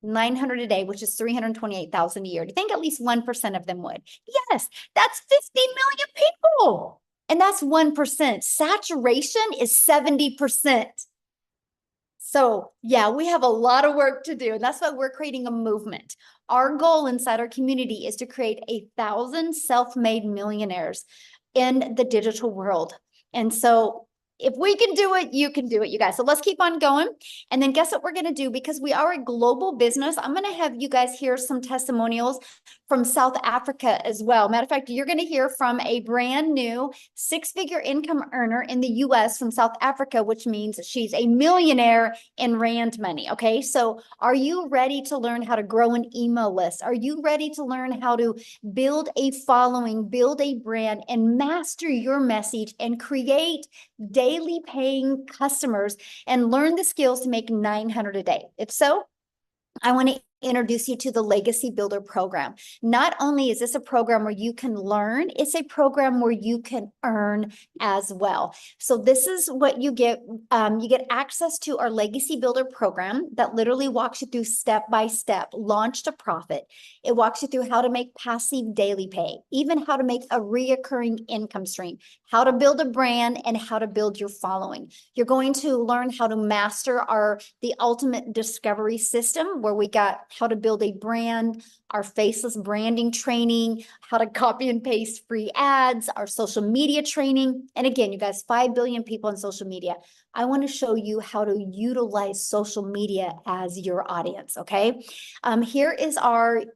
900 a day, which is 328,000 a year. Do you think at least 1% of them would? Yes, that's 50 million people. And that's 1%. Saturation is 70%. So yeah, we have a lot of work to do. And that's why we're creating a movement. Our goal inside our community is to create 1,000 self-made millionaires in the digital world. And so if we can do it, you can do it, you guys. So let's keep on going. And then guess what we're going to do? Because we are a global business, I'm going to have you guys hear some testimonials from South Africa as well. Matter of fact, you're going to hear from a brand new 6-figure income earner in the US from South Africa, which means she's a millionaire in Rand money. Okay. So are you ready to learn how to grow an email list? Are you ready to learn how to build a following, build a brand, and master your message and create daily paying customers and learn the skills to make 900 a day? If so, I want to introduce you to the Legacy Builder program. Not only is this a program where you can learn, it's a program where you can earn as well. So this is what you get. You get access to our Legacy Builder program that literally walks you through step-by-step, launch to profit. It walks you through how to make passive daily pay, even how to make a reoccurring income stream, how to build a brand, and how to build your following. You're going to learn how to master the ultimate discovery system, where we got how to build a brand, our faceless branding training, how to copy and paste free ads, our social media training. And again, you guys, 5 billion people on social media. I want to show you how to utilize social media as your audience. Okay. Here is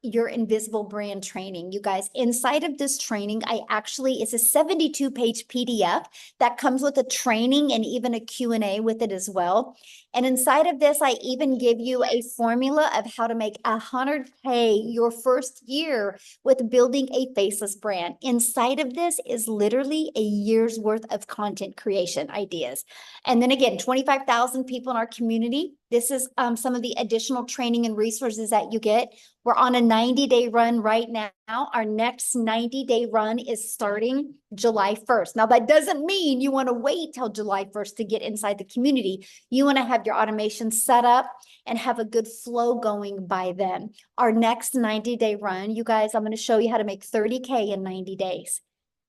your invisible brand training. You guys, inside of this training, it's a 72-page PDF that comes with a training and even a Q&A with it as well. And inside of this, I even give you a formula of how to make 100K your first year with building a faceless brand. Inside of this is literally a year's worth of content creation ideas. And then again, 25,000 people in our community. This is some of the additional training and resources that you get. We're on a 90-day run right now. Our next 90-day run is starting July 1st. Now, that doesn't mean you want to wait till July 1st to get inside the community. You want to have your automation set up and have a good flow going by then. Our next 90-day run, you guys, I'm going to show you how to make 30K in 90 days.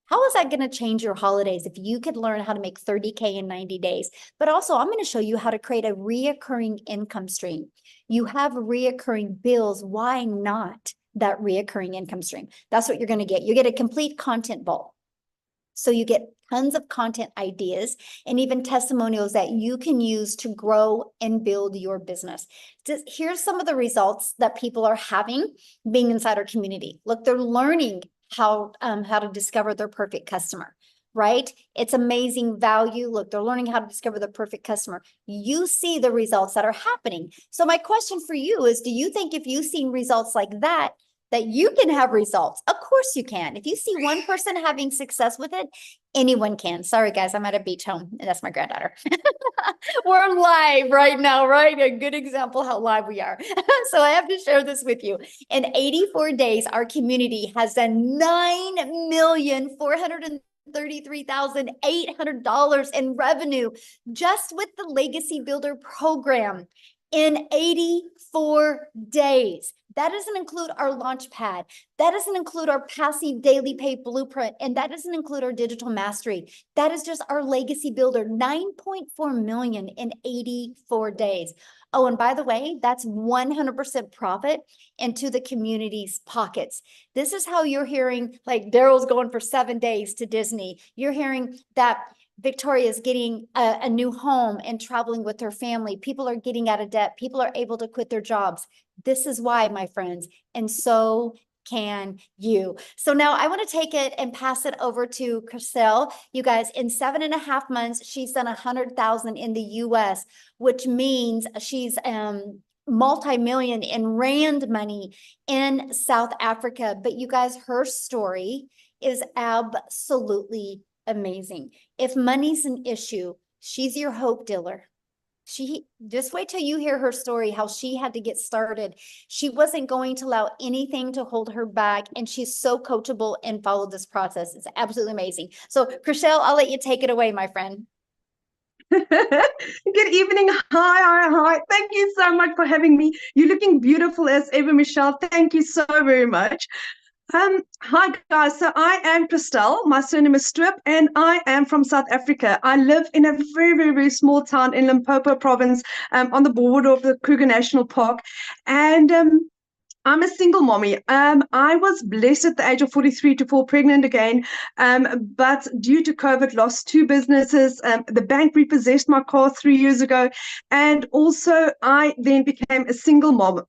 How is that going to change your holidays if you could learn how to make 30K in 90 days? But also, I'm going to show you how to create a reoccurring income stream. You have reoccurring bills. Why not that reoccurring income stream? That's what you're going to get. You get a complete content vault. So you get tons of content ideas and even testimonials that you can use to grow and build your business. Here's some of the results that people are having being inside our community. Look, they're learning how to discover their perfect customer, right? It's amazing value. Look, they're learning how to discover the perfect customer. You see the results that are happening. So my question for you is, do you think if you've seen results like that you can have results? Of course you can. If you see one person having success with it, anyone can. Sorry, guys, I'm at a beach home, and that's my granddaughter. We're live right now, right? A good example how live we are. So I have to share this with you. In 84 days, our community has done $9,433,800 in revenue just with the Legacy Builder program in 84 days. That doesn't include our launch pad. That doesn't include our passive daily pay blueprint. And that doesn't include our digital mastery. That is just our Legacy Builder, 9.4 million in 84 days. Oh, and by the way, that's 100% profit into the community's pockets. This is how you're hearing, like, Daryl's going for 7 days to Disney. You're hearing that Victoria's getting a new home and traveling with her family. People are getting out of debt. People are able to quit their jobs. This is why, my friends. And so can you. So now I want to take it and pass it over to Chriselle. You guys, in 7.5 months, she's done 100,000 in the US, which means she's multi-million in Rand money in South Africa. But you guys, her story is absolutely amazing. If money's an issue, she's your hope dealer. She just wait till you hear her story, how she had to get started. She wasn't going to allow anything to hold her back. And she's so coachable and followed this process. It's absolutely amazing. So, Chriselle, I'll let you take it away, my friend. Good evening. Hi. Thank you so much for having me. You're looking beautiful as ever, Michelle. Thank you so very much. Hi guys. So I am Christelle. My surname is Strip, and I am from South Africa. I live in a very, very, very small town in Limpopo province, on the border of the Kruger National Park, and I'm a single mommy. I was blessed at the age of 43 to fall pregnant again, but due to COVID, lost 2 businesses. The bank repossessed my car 3 years ago, and also I then became a single mom.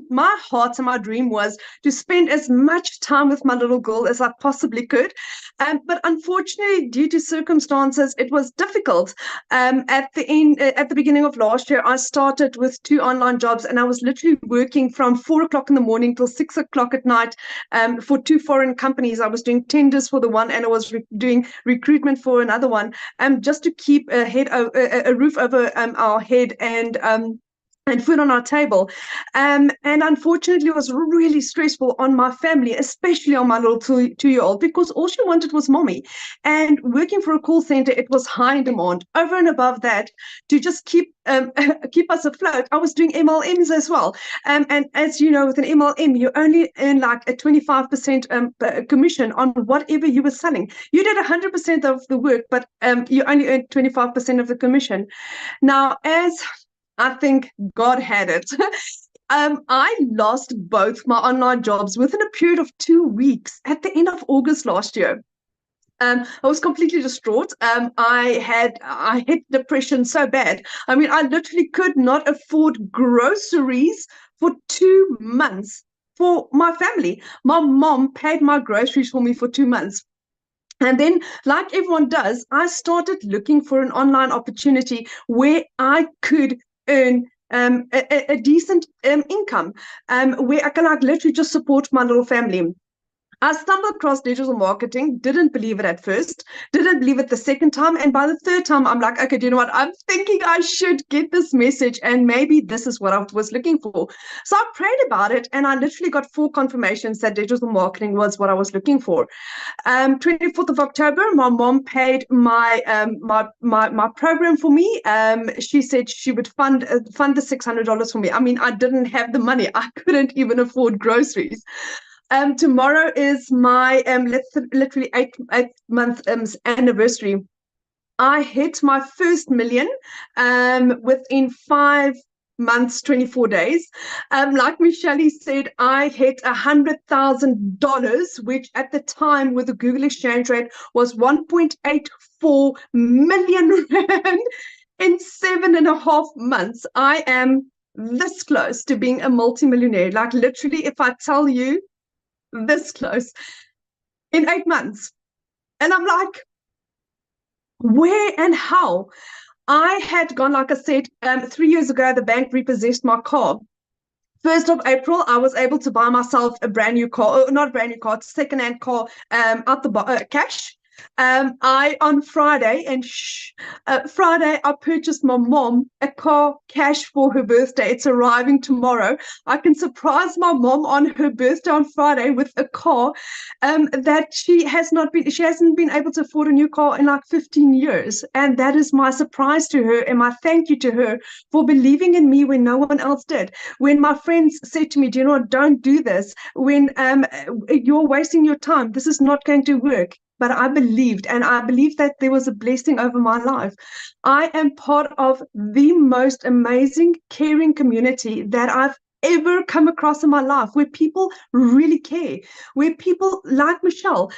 My heart and my dream was to spend as much time with my little girl as I possibly could, but unfortunately, due to circumstances, it was difficult. At the beginning of last year, I started with 2 online jobs, and I was literally working from 4 o'clock in the morning till 6 o'clock at night, for 2 foreign companies. I was doing tenders for the one, and I was doing recruitment for another one, just to keep a roof over our head and food on our table. And unfortunately, it was really stressful on my family, especially on my little 2-year-old, because all she wanted was mommy. And working for a call center, it was high in demand. Over and above that, to just keep us afloat, I was doing MLMs as well. And as you know, with an MLM, you only earn like a 25% commission on whatever you were selling. You did 100% of the work, but you only earned 25% of the commission. Now, as I think God had it. I lost both my online jobs within a period of 2 weeks at the end of August last year. I was completely distraught. I had depression so bad. I mean, I literally could not afford groceries for 2 months for my family. My mom paid my groceries for me for 2 months. And then, like everyone does, I started looking for an online opportunity where I could earn a decent income, where I can like literally just support my little family. I stumbled across digital marketing, didn't believe it at first, didn't believe it the second time. And by the third time, I'm like, okay, do you know what? I'm thinking I should get this message, and maybe this is what I was looking for. So I prayed about it, and I literally got 4 confirmations that digital marketing was what I was looking for. 24th of October, my mom paid my program for me. She said she would fund the $600 for me. I mean, I didn't have the money. I couldn't even afford groceries. Tomorrow is my literally 8-month anniversary. I hit my first million within 5 months, 24 days. Like Michelle said, I hit $100,000, which at the time with the Google exchange rate was 1.84 million rand in 7.5 months. I am this close to being a multimillionaire. Like literally, if I tell you, this close in 8 months. And I'm like, where and how? I had gone, like I said, 3 years ago, the bank repossessed my car. 1st of April, I was able to buy myself a brand new car, not a brand new car, second-hand car, out the cash. On Friday, Friday, I purchased my mom a car cash for her birthday. It's arriving tomorrow. I can surprise my mom on her birthday on Friday with a car that she hasn't been able to afford a new car in like 15 years. And that is my surprise to her, and my thank you to her for believing in me when no one else did. When my friends said to me, do you know what, don't do this. When you're wasting your time, this is not going to work. But I believed, and I believed that there was a blessing over my life. I am part of the most amazing, caring community that I've ever come across in my life, where people really care, where people like Michelle,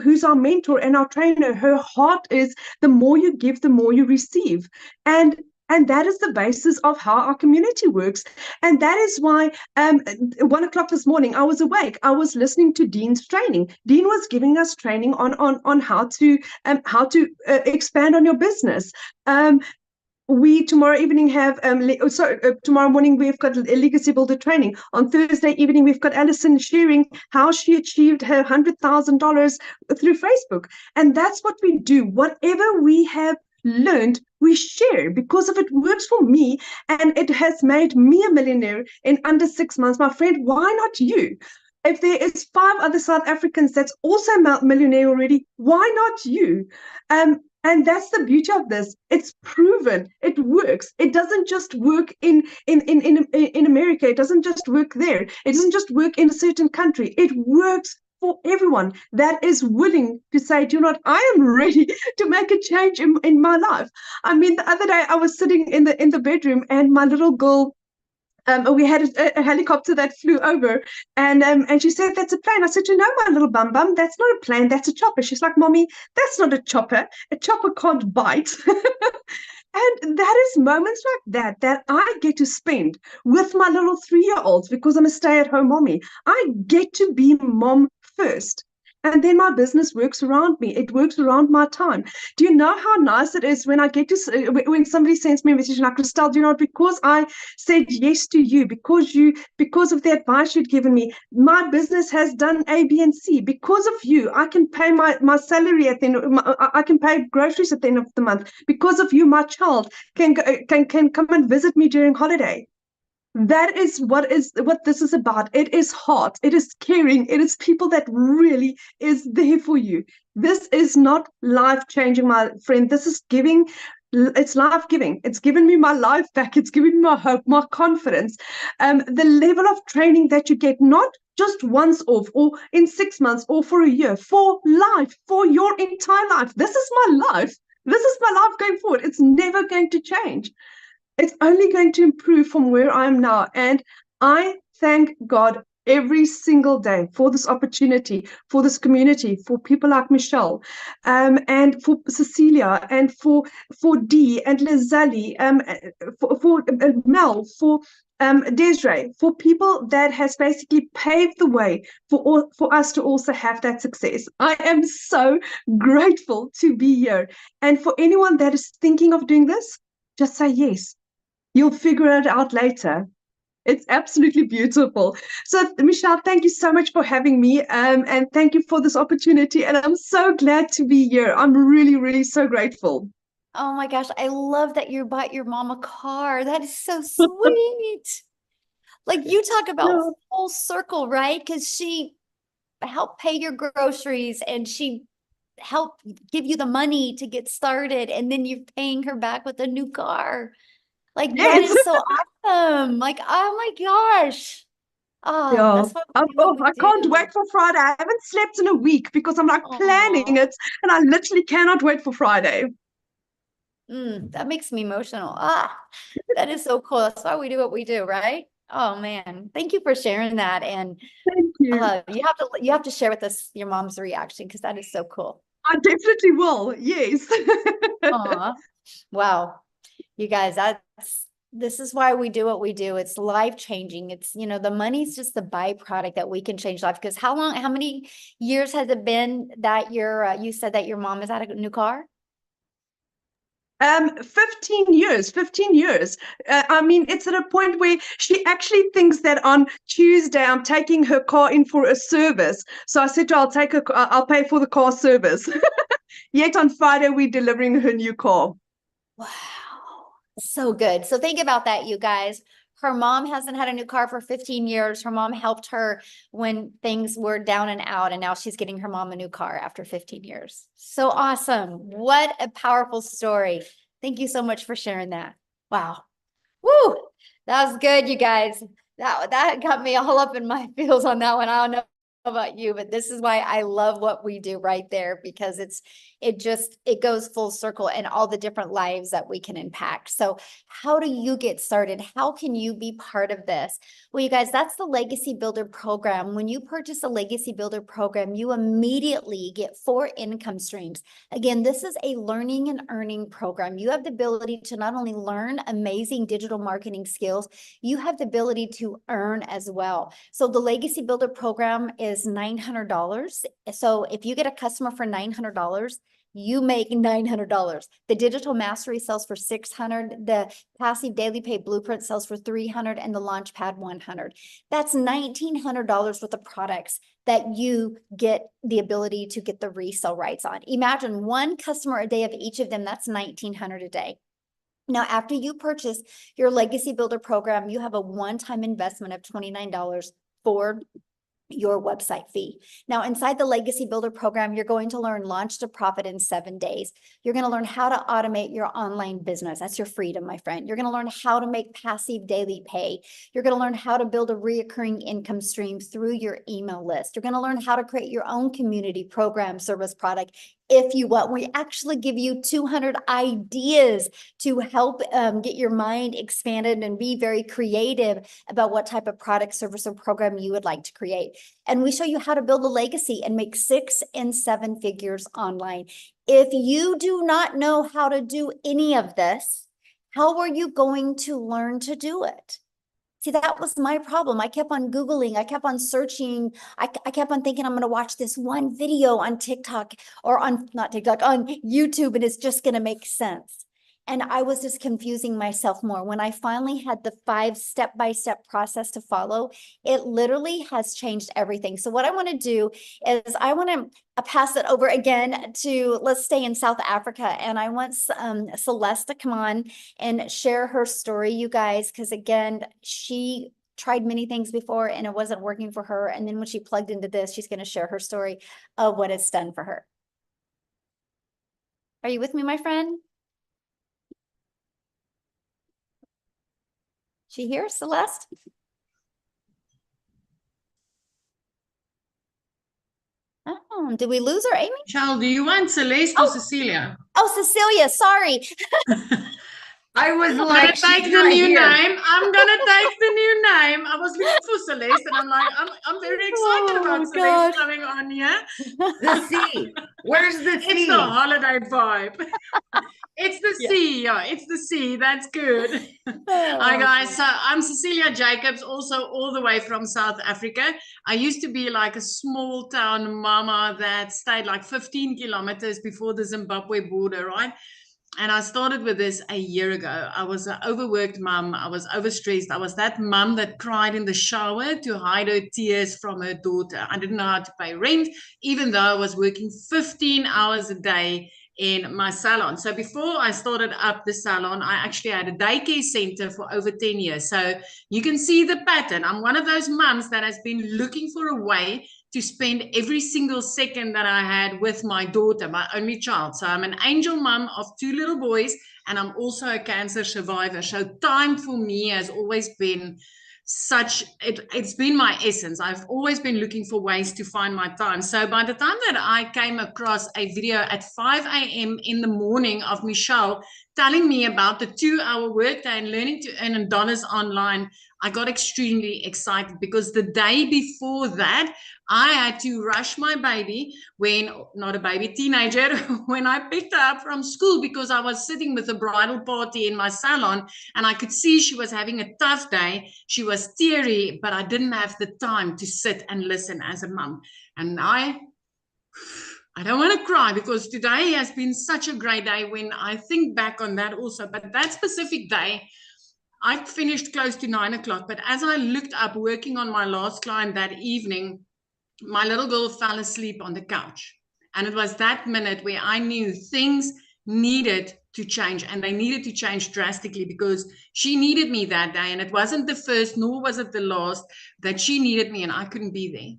who's our mentor and our trainer, her heart is the more you give, the more you receive. And that is the basis of how our community works. And that is why 1 o'clock this morning, I was awake. I was listening to Dean's training. Dean was giving us training on how to expand on your business. We tomorrow evening have tomorrow morning we've got a legacy builder training. On Thursday evening we've got Alison sharing how she achieved her $100,000 through Facebook. And that's what we do. Whatever we have learned, we share because if it works for me and it has made me a millionaire in under 6 months, my friend, why not you? If there is 5 other South Africans that's also millionaire already, why not you? And that's the beauty of this. It's proven. It works. It doesn't just work in America. It doesn't just work there. It doesn't just work in a certain country. It works for everyone that is willing to say, do you know what, I am ready to make a change in my life. I mean, the other day I was sitting in the bedroom and my little girl, we had a helicopter that flew over, and she said, "That's a plane." I said, "You know, my little bum bum, that's not a plane, that's a chopper." She's like, "Mommy, that's not a chopper. A chopper can't bite." And that is moments like that I get to spend with my little 3-year-olds because I'm a stay-at-home mommy. I get to be mom first. And then my business works around me. It works around my time. Do you know how nice it is when I get to, when somebody sends me a message like, Christelle, do you know, because I said yes to you, because of the advice you'd given me, my business has done A, B, and C. Because of you, I can pay my salary at the end, I can pay groceries at the end of the month. Because of you, my child can come and visit me during holiday. That is what this is about. It is heart, it is caring, it is people that really is there for you. This is not life changing, my friend. This is giving. It's life giving. It's given me my life back. It's given me my hope, my confidence. The level of training that you get, not just once off or in 6 months or for a year, for life, for your entire life. This is my life. This is my life going forward. It's never going to change. It's only going to improve from where I am now. And I thank God every single day for this opportunity, for this community, for people like Michelle, and for Cecilia, and for Dee and Lizelle, for Mel, for Desiree, for people that has basically paved the way for us to also have that success. I am so grateful to be here. And for anyone that is thinking of doing this, just say yes. You'll figure it out later. It's absolutely beautiful. So, Michelle, thank you so much for having me, and thank you for this opportunity. And I'm so glad to be here. I'm really, really so grateful. Oh my gosh, I love that you bought your mom a car. That is so sweet. Like you talk about No. full circle, right? Because she helped pay your groceries and she helped give you the money to get started, and then you're paying her back with a new car. Like that Yes. is so awesome. Like, oh my gosh. Oh, Yeah. that's what we do what we I can't do. wait for Friday. I haven't slept in a week because I'm like planning Aw. it, and I literally cannot wait for Friday. That makes me emotional. That is so cool. That's why we do what we do, right? Oh man, thank you for sharing that. And Thank you. you have to share with us your mom's reaction because that is so cool. I definitely will. Yes. Aw, wow. You guys, this is why we do what we do. It's life changing. It's, the money's just the byproduct that we can change life. Because how many years has it been that you said that your mom has had a new car? 15 years, 15 years. I mean, it's at a point where she actually thinks that on Tuesday I'm taking her car in for a service. So I said to her, I'll pay for the car service. Yet on Friday, we're delivering her new car. Wow. So good. So think about that, you guys. Her mom hasn't had a new car for 15 years. Her mom helped her when things were down and out, and now she's getting her mom a new car after 15 years. So awesome. What a powerful story. Thank you so much for sharing that. Wow. Woo. That was good, you guys. That got me all up in my feels on that one. I don't know about you, but this is why I love what we do right there, because it goes full circle and all the different lives that we can impact. So how do you get started? How can you be part of this? Well, you guys, that's the Legacy Builder program. When you purchase a Legacy Builder program, you immediately get 4 income streams. Again, this is a learning and earning program. You have the ability to not only learn amazing digital marketing skills, you have the ability to earn as well. So the Legacy Builder program is $900. So if you get a customer for $900, you make $900. The digital mastery sells for $600. The passive daily pay blueprint sells for $300, and the launchpad $100. That's $1,900 worth of products that you get the ability to get the resale rights on. Imagine one customer a day of each of them. That's $1,900 a day. Now, after you purchase your Legacy Builder program, you have a one-time investment of $29 for your website fee. Now, inside the Legacy Builder program, you're going to learn launch to profit in 7 days. You're going to learn how to automate your online business. That's your freedom, my friend. You're going to learn how to make passive daily pay. You're going to learn how to build a reoccurring income stream through your email list. You're going to learn how to create your own community program, service, product. If you want, we actually give you 200 ideas to help get your mind expanded and be very creative about what type of product, service, or program you would like to create. And we show you how to build a legacy and make 6 and 7 figures online. If you do not know how to do any of this, how are you going to learn to do it? See, that was my problem. I kept on Googling, I kept on searching, I kept on thinking I'm going to watch this one video on TikTok or on, not TikTok, on YouTube, and it's just going to make sense. And I was just confusing myself more. When I finally had the 5 step-by-step process to follow, it literally has changed everything. So what I want to do is I want to pass it over again to, let's stay in South Africa. And I want Celeste to come on and share her story, you guys, because again, she tried many things before and it wasn't working for her. And then when she plugged into this, she's going to share her story of what it's done for her. Are you with me, my friend? She here, Celeste? Oh, did we lose her, Amy? Michelle, do you want Celeste or Cecilia? Oh, Cecilia, sorry. I was I'm like, gonna take she's the not new here. name. I'm gonna take the new name. I was looking for Celeste, and I'm like, I'm very excited Oh, about Celeste coming on here. The sea. Where's the It's sea? the holiday vibe. It's the Yeah. sea. Yeah, it's the sea. That's good. Hi guys. So I'm Cecilia Jacobs, also all the way from South Africa. I used to be like a small town mama that stayed like 15 kilometers before the Zimbabwe border, right? And I started with this a year ago. I was an overworked mom. I was overstressed. I was that mom that cried in the shower to hide her tears from her daughter. I didn't know how to pay rent, even though I was working 15 hours a day in my salon. So before I started up the salon, I actually had a daycare center for over 10 years. So you can see the pattern. I'm one of those moms that has been looking for a way to spend every single second that I had with my daughter, my only child. So I'm an angel mom of 2 little boys, and I'm also a cancer survivor. So time for me has always been it's been my essence. I've always been looking for ways to find my time. So by the time that I came across a video at 5 a.m. in the morning of Michelle telling me about the 2-hour workday and learning to earn dollars online, I got extremely excited because the day before that, I had to rush my baby teenager, when I picked her up from school because I was sitting with a bridal party in my salon and I could see she was having a tough day. She was teary, but I didn't have the time to sit and listen as a mom. And I don't want to cry because today has been such a great day when I think back on that also. But that specific day, I finished close to 9 o'clock. But as I looked up working on my last client that evening, my little girl fell asleep on the couch. And it was that minute where I knew things needed to change, and they needed to change drastically because she needed me that day. And it wasn't the first, nor was it the last, that she needed me and I couldn't be there.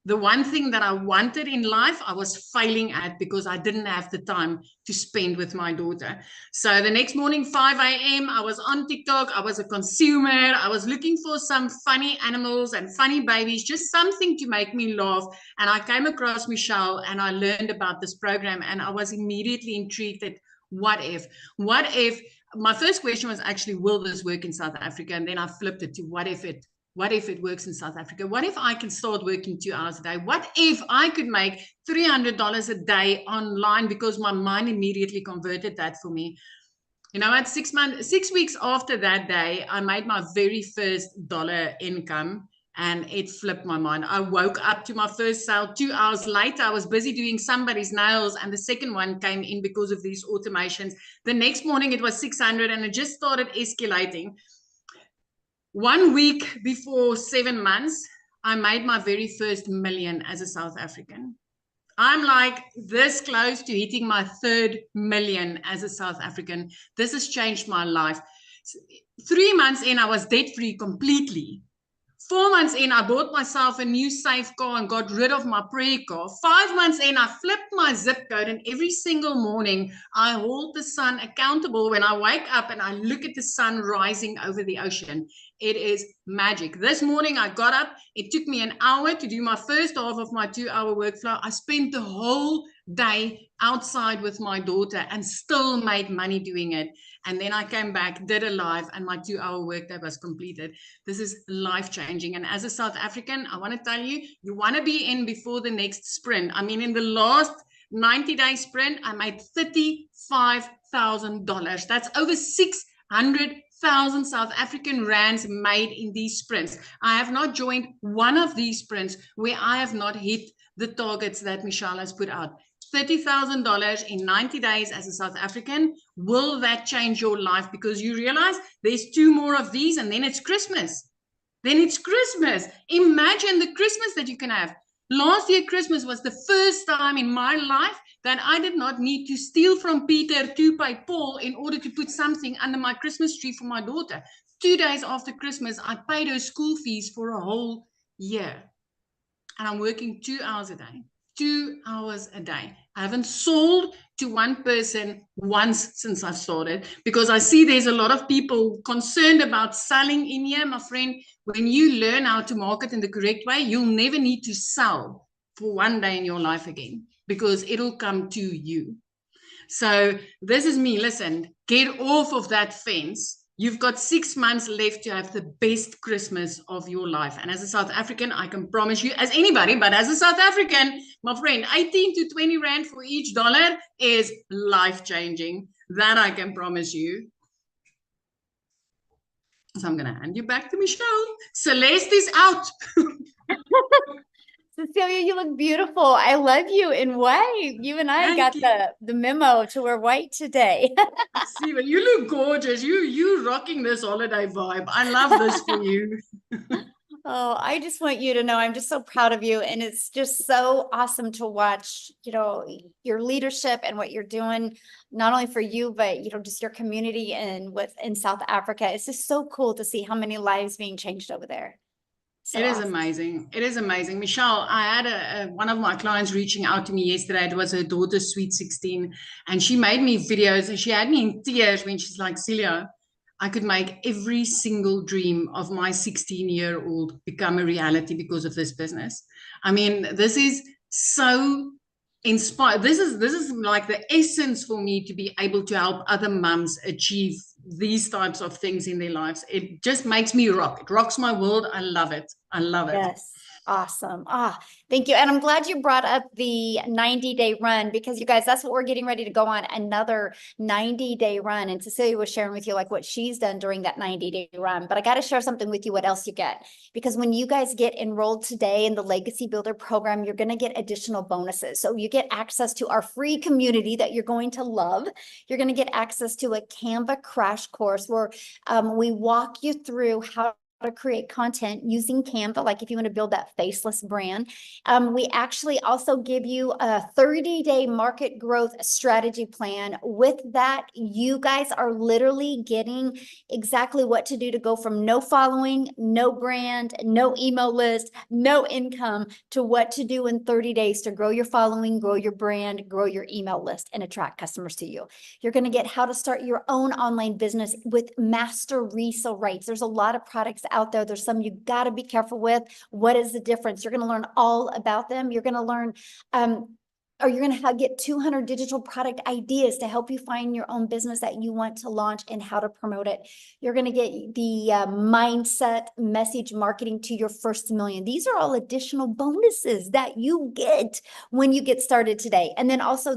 The one thing that I wanted in life, I was failing at because I didn't have the time to spend with my daughter. So the next morning, 5 a.m., I was on TikTok. I was a consumer. I was looking for some funny animals and funny babies, just something to make me laugh. And I came across Michelle and I learned about this program and I was immediately intrigued at what if my first question was actually, will this work in South Africa? And then I flipped it to what if it works in South Africa? What if I can start working 2 hours a day? What if I could make $300 a day online? Because my mind immediately converted that for me. You know, at 6 weeks after that day, I made my very first dollar income. and it flipped my mind. I woke up to my first sale 2 hours later. I was busy doing somebody's nails, and the second one came in because of these automations. The next morning it was 600, and it just started escalating. 1 week before 7 months, I made my very first million as a South African. I'm like this close to hitting my 3rd million as a South African. This has changed my life. 3 months in, I was debt-free completely. 4 months in, I bought myself a new safe car and got rid of my prayer car. 5 months in, I flipped my zip code, and every single morning I hold the sun accountable when I wake up and I look at the sun rising over the ocean. It is magic. This morning I got up. It took me an hour to do my first half of my 2-hour workflow. I spent the whole day outside with my daughter and still made money doing it. And then I came back, did a live, and my 2-hour workday was completed. This is life-changing. And as a South African, I want to tell you, you want to be in before the next sprint. I mean, in the last 90-day sprint, I made $35,000. That's over 600,000 South African rands made in these sprints. I have not joined one of these sprints where I have not hit the targets that Michelle has put out. $30,000 in 90 days as a South African. Will that change your life? Because you realize there's 2 more of these, and then it's Christmas. Then it's Christmas. Imagine the Christmas that you can have. Last year, Christmas was the first time in my life that I did not need to steal from Peter to pay Paul in order to put something under my Christmas tree for my daughter. 2 days after Christmas, I paid her school fees for a whole year. And I'm working 2 hours a day. 2 hours a day. I haven't sold to one person once since I've started, because I see there's a lot of people concerned about selling in here. My friend, when you learn how to market in the correct way, you'll never need to sell for one day in your life again, because it'll come to you. So this is me. Listen, get off of that fence. You've got 6 months left to have the best Christmas of your life. And as a South African, I can promise you, as anybody, but as a South African, my friend, 18 to 20 rand for each dollar is life-changing. That I can promise you. So I'm going to hand you back to Michelle. Celeste is out. Cecilia, you look beautiful. I love you in white. You and I got the memo to wear white today. See, but you look gorgeous. You rocking this holiday vibe. I love this for you. Oh, I just want you to know I'm just so proud of you. And it's just so awesome to watch, your leadership and what you're doing, not only for you, but, just your community and in South Africa. It's just so cool to see how many lives being changed over there. So it is awesome. amazing. It is amazing. Michelle, I had one of my clients reaching out to me yesterday. It was her daughter's sweet 16, and she made me videos, and she had me in tears when she's like, Celia, I could make every single dream of my 16-year-old become a reality because of this business. I mean, this is so inspired. This is like the essence for me to be able to help other mums achieve these types of things in their lives. It just makes me rock. It rocks my world. I love it. I love it. Yes. Awesome. Thank you. And I'm glad you brought up the 90-day run, because you guys, that's what we're getting ready to go on, another 90-day run. And Cecilia was sharing with you like what she's done during that 90-day run. But I got to share something with you, what else you get, because when you guys get enrolled today in the Legacy Builder program, you're going to get additional bonuses. So you get access to our free community that you're going to love. You're going to get access to a Canva crash course where we walk you through how to create content using Canva, like if you want to build that faceless brand. We actually also give you a 30-day market growth strategy plan. With that, you guys are literally getting exactly what to do to go from no following, no brand, no email list, no income, to what to do in 30 days to grow your following, grow your brand, grow your email list, and attract customers to you. You're going to get how to start your own online business with master resale rates. There's a lot of products out there. There's some you got to be careful with. What is the difference? You're going to learn all about them. You're going to learn, or you're going to get 200 digital product ideas to help you find your own business that you want to launch and how to promote it. You're going to get the mindset message marketing to your first million. These are all additional bonuses that you get when you get started today. And then also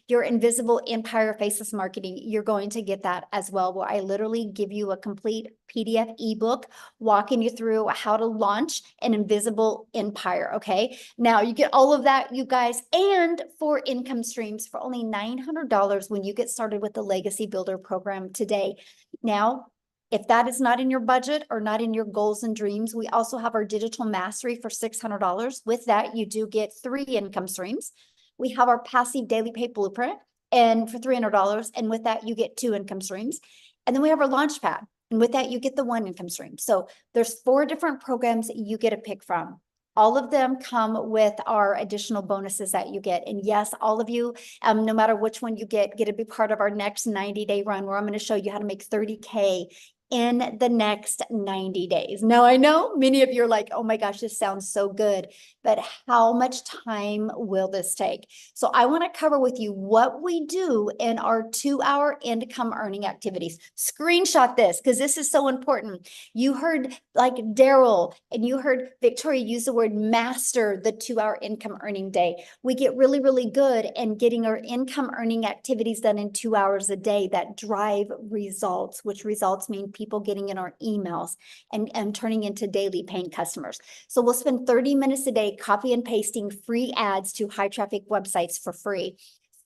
your invisible empire faceless marketing, you're going to get that as well, where I literally give you a complete PDF ebook walking you through how to launch an invisible empire. Okay. Now you get all of that, you guys, and 4 income streams for only $900 when you get started with the Legacy Builder program today. Now, if that is not in your budget or not in your goals and dreams, we also have our digital mastery for $600. With that, you do get 3 income streams. We have our passive daily pay blueprint and for $300. And with that, you get 2 income streams. And then we have our launch pad. And with that, you get the 1 income stream. So there's 4 different programs that you get to pick from. All of them come with our additional bonuses that you get. And yes, all of you, no matter which one you get to be part of our next 90-day run where I'm going to show you how to make 30K in the next 90 days. Now, I know many of you are like, oh my gosh, this sounds so good, but how much time will this take? So I want to cover with you what we do in our 2-hour income earning activities. Screenshot this because this is so important. You heard like Daryl and you heard Victoria use the word master the 2-hour income earning day. We get really, really good in getting our income earning activities done in 2 hours a day that drive results, which results mean people getting in our emails and turning into daily paying customers. So we'll spend 30 minutes a day copy and pasting free ads to high traffic websites for free.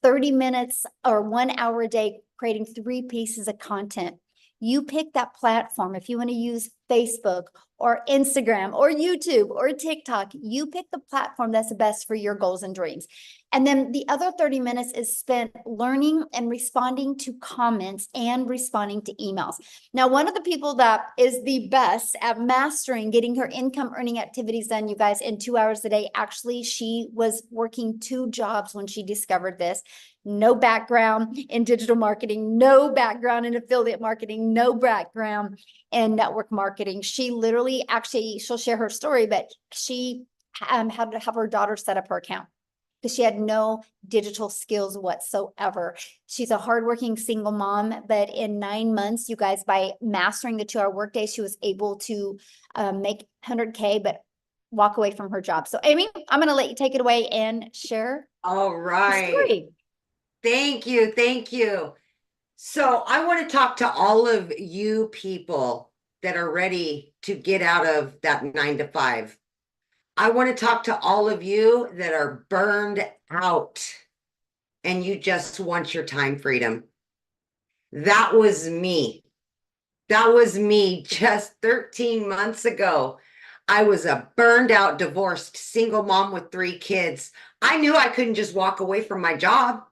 30 minutes or 1 hour a day creating 3 pieces of content. You pick that platform. If you want to use Facebook or Instagram or YouTube or TikTok, you pick the platform that's the best for your goals and dreams. And then the other 30 minutes is spent learning and responding to comments and responding to emails. Now, one of the people that is the best at mastering getting her income earning activities done, you guys, in 2 hours a day, actually, she was working 2 jobs when she discovered this. No background in digital marketing, no background in affiliate marketing, no background in network marketing. She literally, actually, she'll share her story, but she had to have her daughter set up her account because she had no digital skills whatsoever. She's a hardworking single mom, but in 9 months, you guys, by mastering the 2-hour workday, she was able to make 100K, but walk away from her job. So Amy, I'm going to let you take it away and share All the right. story. Thank you. Thank you. So I want to talk to all of you people that are ready to get out of that 9 to 5. I want to talk to all of you that are burned out and you just want your time freedom. That was me. That was me just 13 months ago. I was a burned out, divorced, single mom with 3 kids. I knew I couldn't just walk away from my job.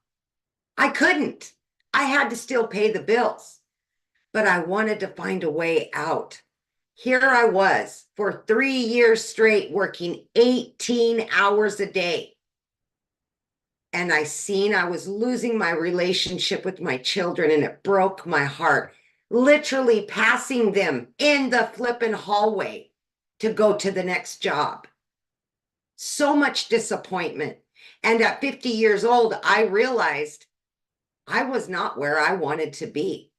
I couldn't. I had to still pay the bills, but I wanted to find a way out. Here I was for 3 years straight working 18 hours a day. And I seen I was losing my relationship with my children and it broke my heart. Literally passing them in the flippin' hallway to go to the next job. So much disappointment. And at 50 years old, I realized I was not where I wanted to be.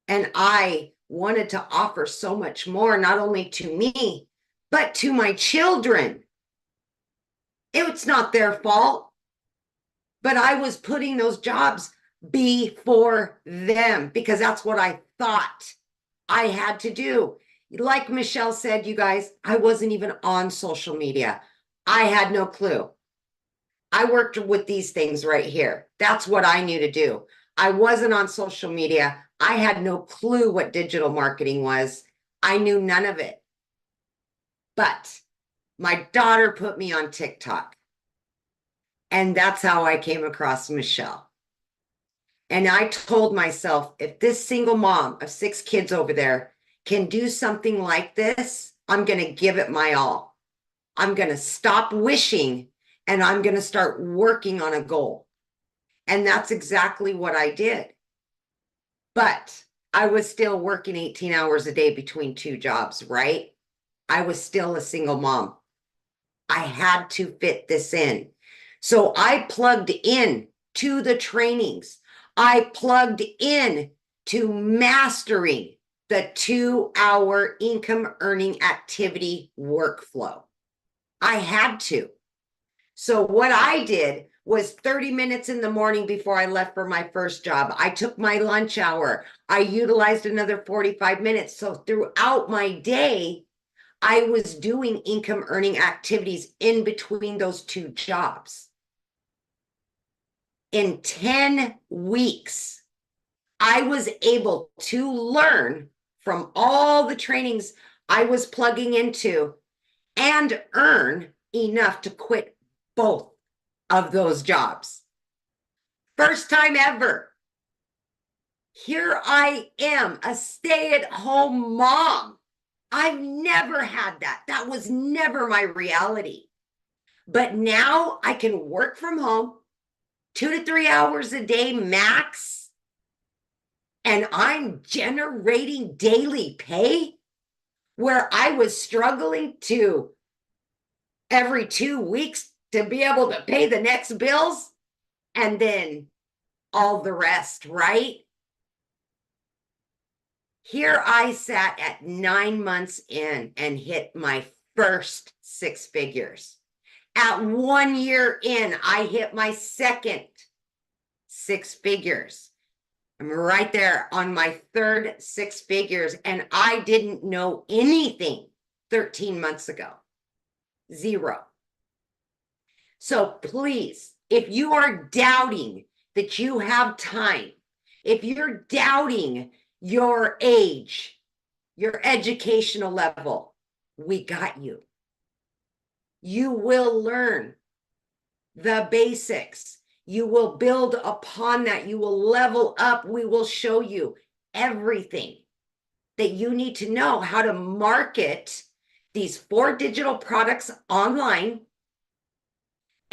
And I wanted to offer so much more, not only to me, but to my children. It's not their fault, but I was putting those jobs before them because that's what I thought I had to do. Like Michelle said, you guys, I wasn't even on social media. I had no clue. I worked with these things right here. That's what I knew to do. I wasn't on social media. I had no clue what digital marketing was. I knew none of it. But my daughter put me on TikTok. And that's how I came across Michelle. And I told myself, if this single mom of 6 kids over there can do something like this, I'm going to give it my all. I'm going to stop wishing and I'm going to start working on a goal. And that's exactly what I did. But I was still working 18 hours a day between 2 jobs, right? I was still a single mom. I had to fit this in. So I plugged in to the trainings. I plugged in to mastering the 2-hour income earning activity workflow. I had to. So what I did was 30 minutes in the morning before I left for my first job. I took my lunch hour. I utilized another 45 minutes. So throughout my day, I was doing income earning activities in between those two jobs. In 10 weeks, I was able to learn from all the trainings I was plugging into and earn enough to quit both of those jobs. First time ever. Here I am, a stay-at-home mom. I've never had that. That was never my reality. But now I can work from home 2 to 3 hours a day max. And I'm generating daily pay where I was struggling to every 2 weeks to be able to pay the next bills and then all the rest, right? Here I sat at 9 months in and hit my first 6 figures. At 1 year in, I hit my second 6 figures. I'm right there on my third 6 figures, and I didn't know anything 13 months ago. 0. So please, if you are doubting that you have time, if you're doubting your age, your educational level, we got you. You will learn the basics. You will build upon that. You will level up. We will show you everything that you need to know how to market these 4 digital products online.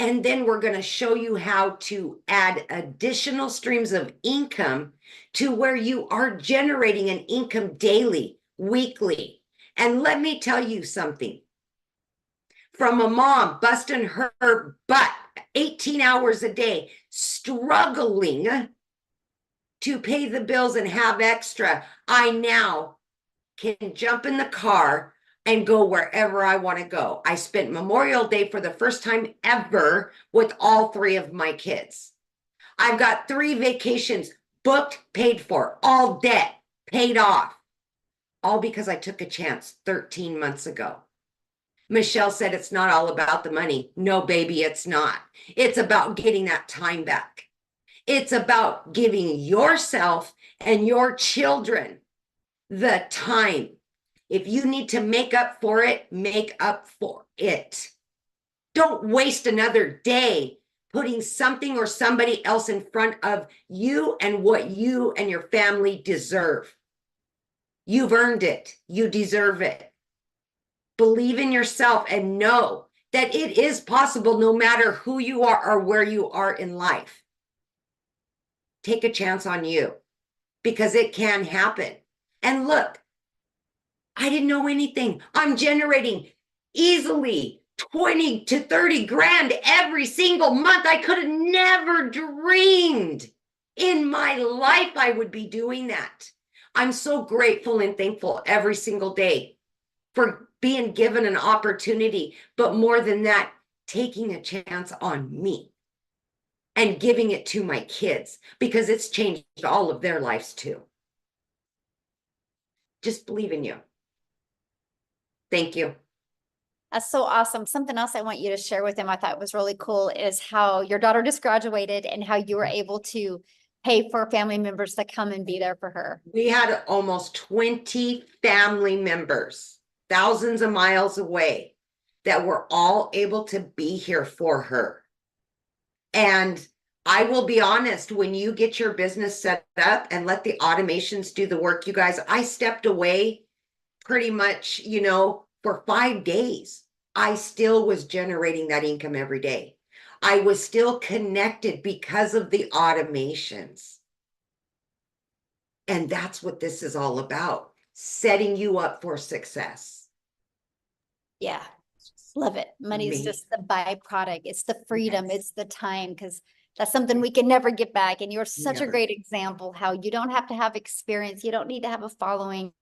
And then we're going to show you how to add additional streams of income to where you are generating an income daily, weekly. And let me tell you something. From a mom busting her butt 18 hours a day, struggling to pay the bills and have extra, I now can jump in the car and go wherever I want to go. I spent Memorial Day for the first time ever with all 3 of my kids. I've got 3 vacations booked, paid for, all debt paid off, all because I took a chance 13 months ago. Michelle said it's not all about the money. No, baby, it's not. It's about getting that time back. It's about giving yourself and your children the time. If you need to make up for it, make up for it. Don't waste another day putting something or somebody else in front of you and what you and your family deserve. You've earned it. You deserve it. Believe in yourself and know that it is possible no matter who you are or where you are in life. Take a chance on you because it can happen. And look, I didn't know anything. I'm generating easily 20 to 30 grand every single month. I could have never dreamed in my life I would be doing that. I'm so grateful and thankful every single day for being given an opportunity, but more than that, taking a chance on me and giving it to my kids because it's changed all of their lives too. Just believe in you. Thank you. That's so awesome. Something else I want you to share with them I thought was really cool is how your daughter just graduated and how you were able to pay for family members to come and be there for her. We had almost 20 family members, thousands of miles away, that were all able to be here for her. And I will be honest, when you get your business set up and let the automations do the work, you guys, I stepped away pretty much, for 5 days. I still was generating that income every day. I was still connected because of the automations. And that's what this is all about, setting you up for success. Yeah, love it. Money's just the byproduct. It's the freedom. Yes. It's the time, because that's something we can never get back. And you're such Never. a great example how you don't have to have experience. You don't need to have a following.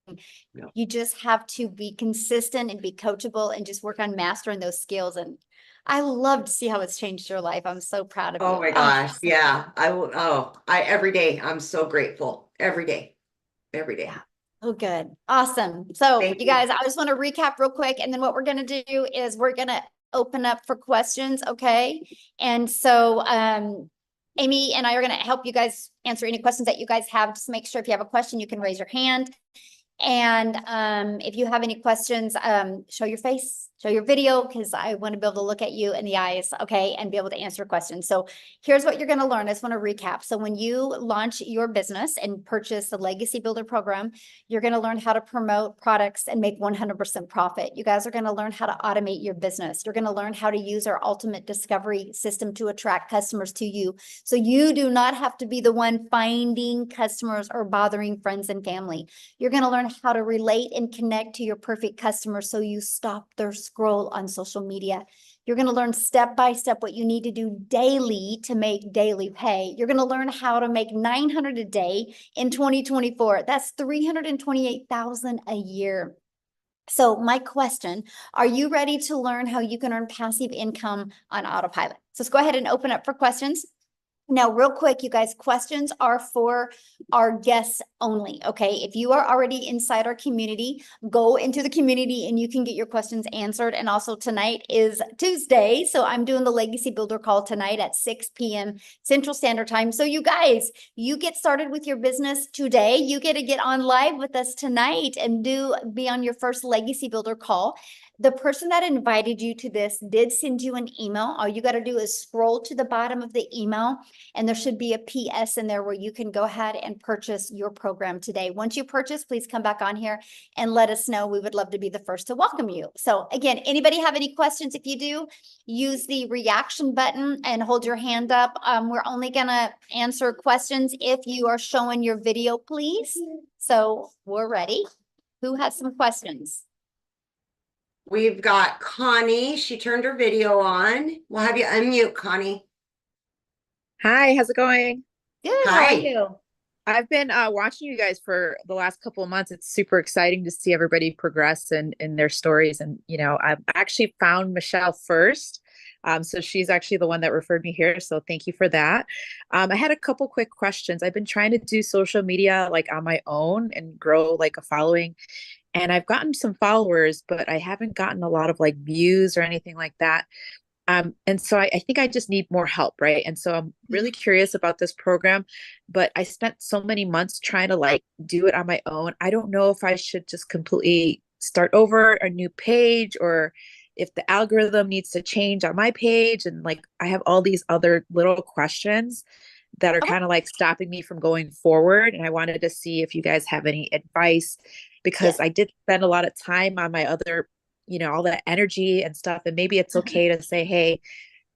No. You just have to be consistent and be coachable and just work on mastering those skills. And I love to see how it's changed your life. I'm so proud of you. Oh my gosh. Yeah. I will. Oh, every day I'm so grateful. Every day. Every day. Yeah. Oh, good. Awesome. So Thank you you. guys, I just want to recap real quick. And then what we're going to do is we're going to open up for questions. Okay. And so, Amy and I are going to help you guys answer any questions that you guys have. Just make sure if you have a question, you can raise your hand. And if you have any questions, show your face, show your video, because I want to be able to look at you in the eyes, okay, and be able to answer questions. So here's what you're going to learn. I just want to recap. So when you launch your business and purchase the Legacy Builder program, you're going to learn how to promote products and make 100% profit. You guys are going to learn how to automate your business. You're going to learn how to use our ultimate discovery system to attract customers to you. So you do not have to be the one finding customers or bothering friends and family. You're going to learn how to relate and connect to your perfect customer so you stop their scroll on social media. You're going to learn step by step what you need to do daily to make daily pay. You're going to learn how to make 900 a day in 2024. That's 328,000 a year. So my question, are you ready to learn how you can earn passive income on autopilot? So let's go ahead and open up for questions. Now, real quick, you guys, questions are for our guests only, okay? If you are already inside our community, go into the community and you can get your questions answered. And also tonight is Tuesday, so I'm doing the Legacy Builder call tonight at 6 p.m. Central Standard Time. So you guys, you get started with your business today. You get to get on live with us tonight and be on your first Legacy Builder call. The person that invited you to this did send you an email. All you got to do is scroll to the bottom of the email, and there should be a PS in there where you can go ahead and purchase your program today. Once you purchase, please come back on here and let us know. We would love to be the first to welcome you. So again, anybody have any questions? If you do, use the reaction button and hold your hand up. We're only going to answer questions if you are showing your video, please. So we're ready. Who has some questions? We've got Connie. She turned her video on. We'll have you unmute, Connie. Hi, how's it going? Good. Hi. How are you? I've been watching you guys for the last couple of months. It's super exciting to see everybody progress in their stories. And, I've actually found Michelle first. So she's actually the one that referred me here. So thank you for that. I had a couple quick questions. I've been trying to do social media like on my own and grow like a following. And I've gotten some followers, but I haven't gotten a lot of like views or anything like that. And so I think I just need more help, right? And so I'm really curious about this program, but I spent so many months trying to like do it on my own. I don't know if I should just completely start over a new page, or if the algorithm needs to change on my page. And like, I have all these other little questions that are kind of like stopping me from going forward. And I wanted to see if you guys have any advice, because I did spend a lot of time on my other, all that energy and stuff. And maybe it's okay to say, hey,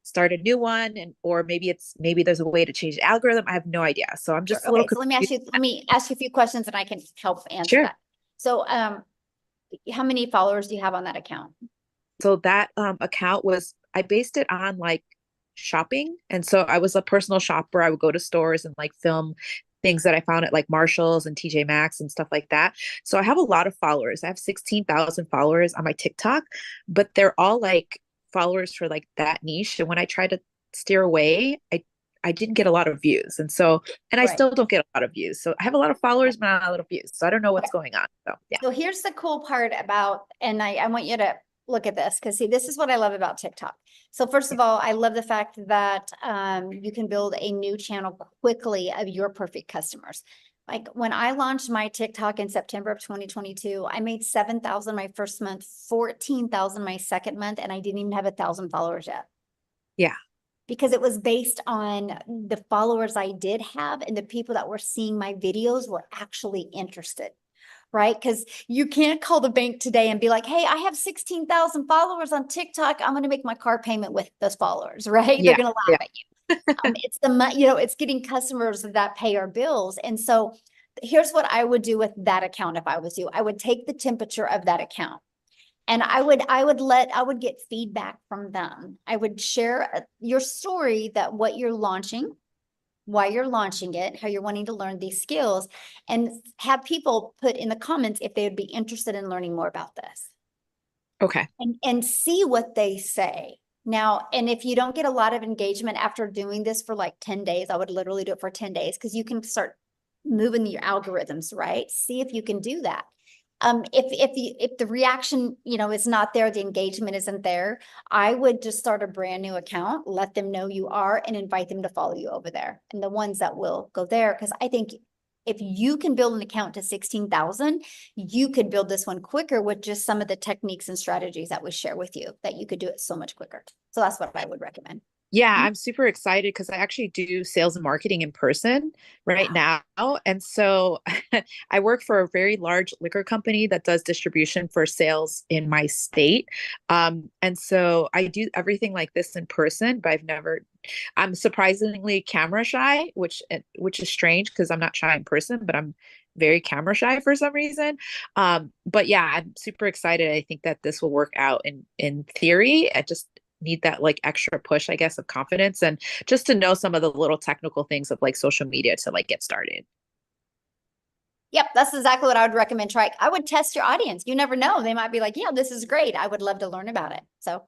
start a new one. Or maybe there's a way to change the algorithm. I have no idea. So I'm just a little So let me ask you a few questions and I can help answer that. So, how many followers do you have on that account? So that account I based it on like shopping. And so I was a personal shopper. I would go to stores and like film things that I found at like Marshall's and TJ Maxx and stuff like that. So I have a lot of followers. I have 16,000 followers on my TikTok, but they're all like followers for like that niche. And when I try to steer away, I didn't get a lot of views. And I still don't get a lot of views. So I have a lot of followers, but not a lot of views. So I don't know what's going on. So yeah. So here's the cool part about, and I want you to look at this, because see, this is what I love about TikTok. So first of all, I love the fact that you can build a new channel quickly of your perfect customers. Like when I launched my TikTok in September of 2022, I made 7,000 my first month, 14,000 my second month, and I didn't even have 1,000 followers yet. Yeah. Because it was based on the followers I did have, and the people that were seeing my videos were actually interested. Right? Because you can't call the bank today and be like, hey, I have 16,000 followers on TikTok. I'm going to make my car payment with those followers, right? Yeah. They're going to laugh at you. It's it's getting customers that pay our bills. And so here's what I would do with that account. If I was you, I would take the temperature of that account, and I would get feedback from them. I would share your story, that what you're launching, why you're launching it, how you're wanting to learn these skills, and have people put in the comments if they would be interested in learning more about this. Okay. And see what they say. Now, and if you don't get a lot of engagement after doing this for like 10 days, I would literally do it for 10 days because you can start moving your algorithms, right? See if you can do that. If the reaction, is not there, the engagement isn't there, I would just start a brand new account, let them know you are, and invite them to follow you over there. And the ones that will go there, because I think if you can build an account to 16,000, you could build this one quicker with just some of the techniques and strategies that we share with you, that you could do it so much quicker. So that's what I would recommend. Yeah, I'm super excited because I actually do sales and marketing in person right now. And so I work for a very large liquor company that does distribution for sales in my state. And so I do everything like this in person, but I'm surprisingly camera shy, which is strange because I'm not shy in person, but I'm very camera shy for some reason. But yeah, I'm super excited. I think that this will work out in theory. I just need that like extra push, I guess, of confidence and just to know some of the little technical things of like social media to like get started. Yep, that's exactly what I would recommend. Try. I would test your audience. You never know. They might be like, yeah, this is great. I would love to learn about it. So,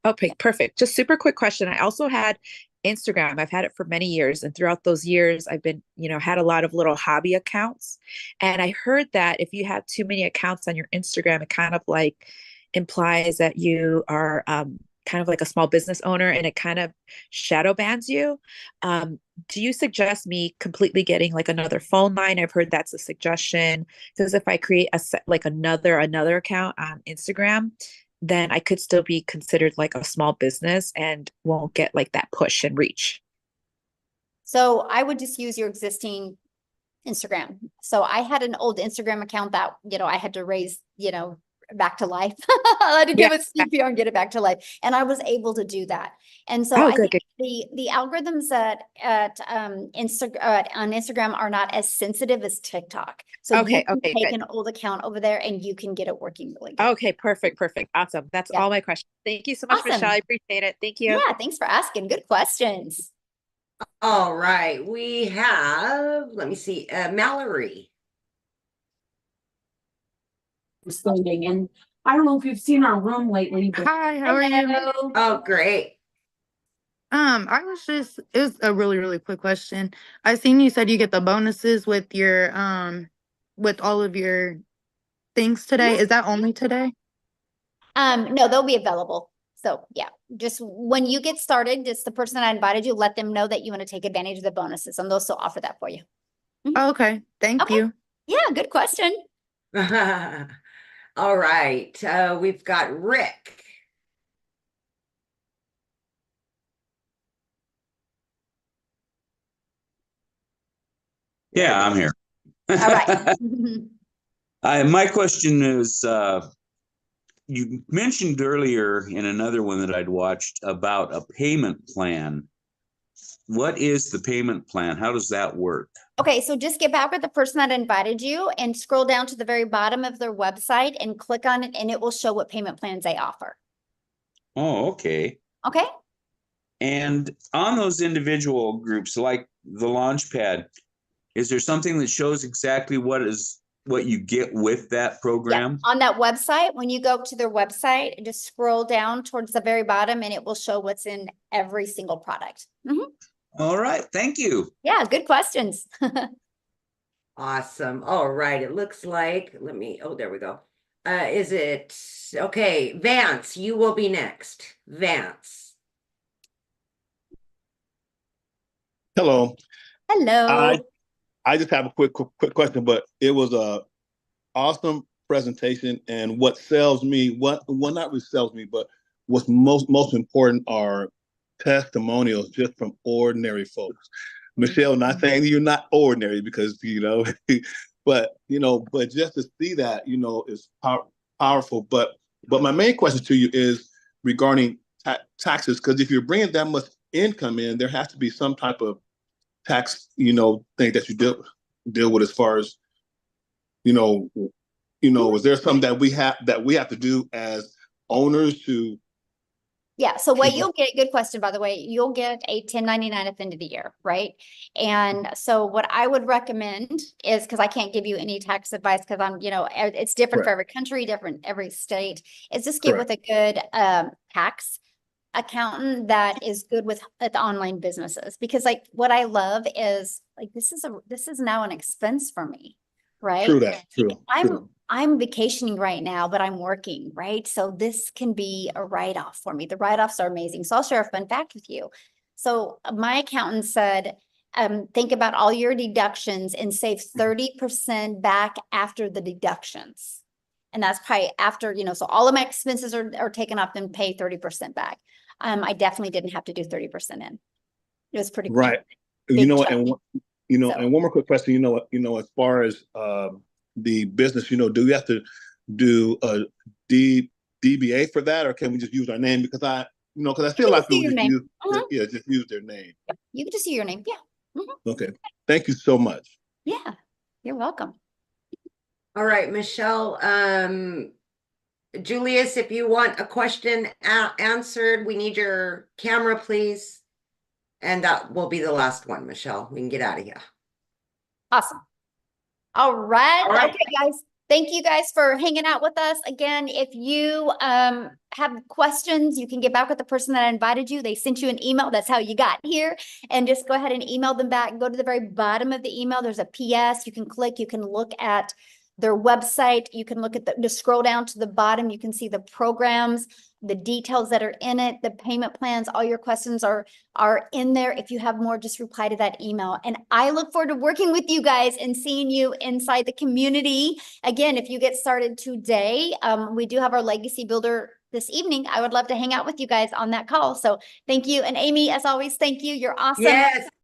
Okay, perfect. Just super quick question. I also had Instagram. I've had it for many years. And throughout those years, I've been, had a lot of little hobby accounts. And I heard that if you have too many accounts on your Instagram, it kind of like implies that you are kind of like a small business owner and it kind of shadow bans you. Do you suggest me completely getting like another phone line? I've heard that's a suggestion because if I create another account on Instagram, then I could still be considered like a small business and won't get like that push and reach. So I would just use your existing Instagram. So I had an old Instagram account that, I had to raise, back to life. I had to give it CPR and get it back to life. And I was able to do that. And so I think the algorithms on Instagram are not as sensitive as TikTok. So you can take an old account over there and you can get it working really good. Okay, perfect. Awesome. That's all my questions. Thank you so much, Michelle. I appreciate it. Thank you. Yeah, thanks for asking. Good questions. All right, we have, let me see, Mallory. Standing, and I don't know if you've seen our room lately, but Hi, how are you? Oh, great. It was a really, really quick question. I seen you said you get the bonuses with your with all of your things today. Is that only today? No, they'll be available. So yeah, just when you get started, just the person that invited you, let them know that you want to take advantage of the bonuses and they'll still offer that for you. Okay, thank you. Yeah, good question. All right, we've got Rick. Yeah, I'm here. All right. My question is, you mentioned earlier in another one that I'd watched about a payment plan. What is the payment plan? How does that work? Okay, so just get back with the person that invited you and scroll down to the very bottom of their website and click on it and it will show what payment plans they offer. Oh, okay. Okay. And on those individual groups, like the Launchpad, is there something that shows exactly what you get with that program? Yeah. On that website, when you go to their website, just scroll down towards the very bottom and it will show what's in every single product. All right. Thank you. Yeah, good questions. Awesome. All right. It looks like, there we go. Is it, okay, Vance, you will be next. Vance. Hello. Hello. I just have a quick question, but it was a awesome presentation, and what sells me, not really sells me, but what's most important are testimonials just from ordinary folks. Michelle, not saying you're not ordinary because but just to see that is powerful. But my main question to you is regarding taxes, because if you're bringing that much income in, there has to be some type of tax thing that you deal with as far as is there something that we have to do as owners to? Yeah. So what you'll get, good question, by the way, you'll get a 1099 at the end of the year, right? And so what I would recommend is, because I can't give you any tax advice because I'm, it's different for every country, different every state, is just get with a good tax accountant that is good with online businesses, because like what I love is like this is now an expense for me, right? True that. True. I'm vacationing right now, but I'm working, right? So this can be a write-off for me. The write-offs are amazing. So I'll share a fun fact with you. So my accountant said, think about all your deductions and save 30% back after the deductions. And that's probably after, so all of my expenses are taken up and pay 30% back. I definitely didn't have to do 30% in. It was pretty right. Big And So- and one more quick question. As far as the business, do we have to do a DBA for that, or can we just use our name? Because I see a lot of people just use their name. Yep. You can just see your name. Yeah. Okay. Thank you so much. Yeah. You're welcome. All right, Michelle. Julius, if you want a question answered, we need your camera, please. And that will be the last one, Michelle. We can get out of here. Awesome. All right. Okay, guys. Thank you guys for hanging out with us. Again, if you have questions, you can get back with the person that invited you. They sent you an email. That's how you got here. And just go ahead and email them back. Go to the very bottom of the email. There's a PS. You can click. You can look at their website. You can look at just scroll down to the bottom. You can see the programs, the details that are in it, the payment plans. All your questions are in there. If you have more, just reply to that email. And I look forward to working with you guys and seeing you inside the community. Again, if you get started today, we do have our Legacy Builder this evening. I would love to hang out with you guys on that call. So thank you. And Amy, as always, thank you. You're awesome. Yes.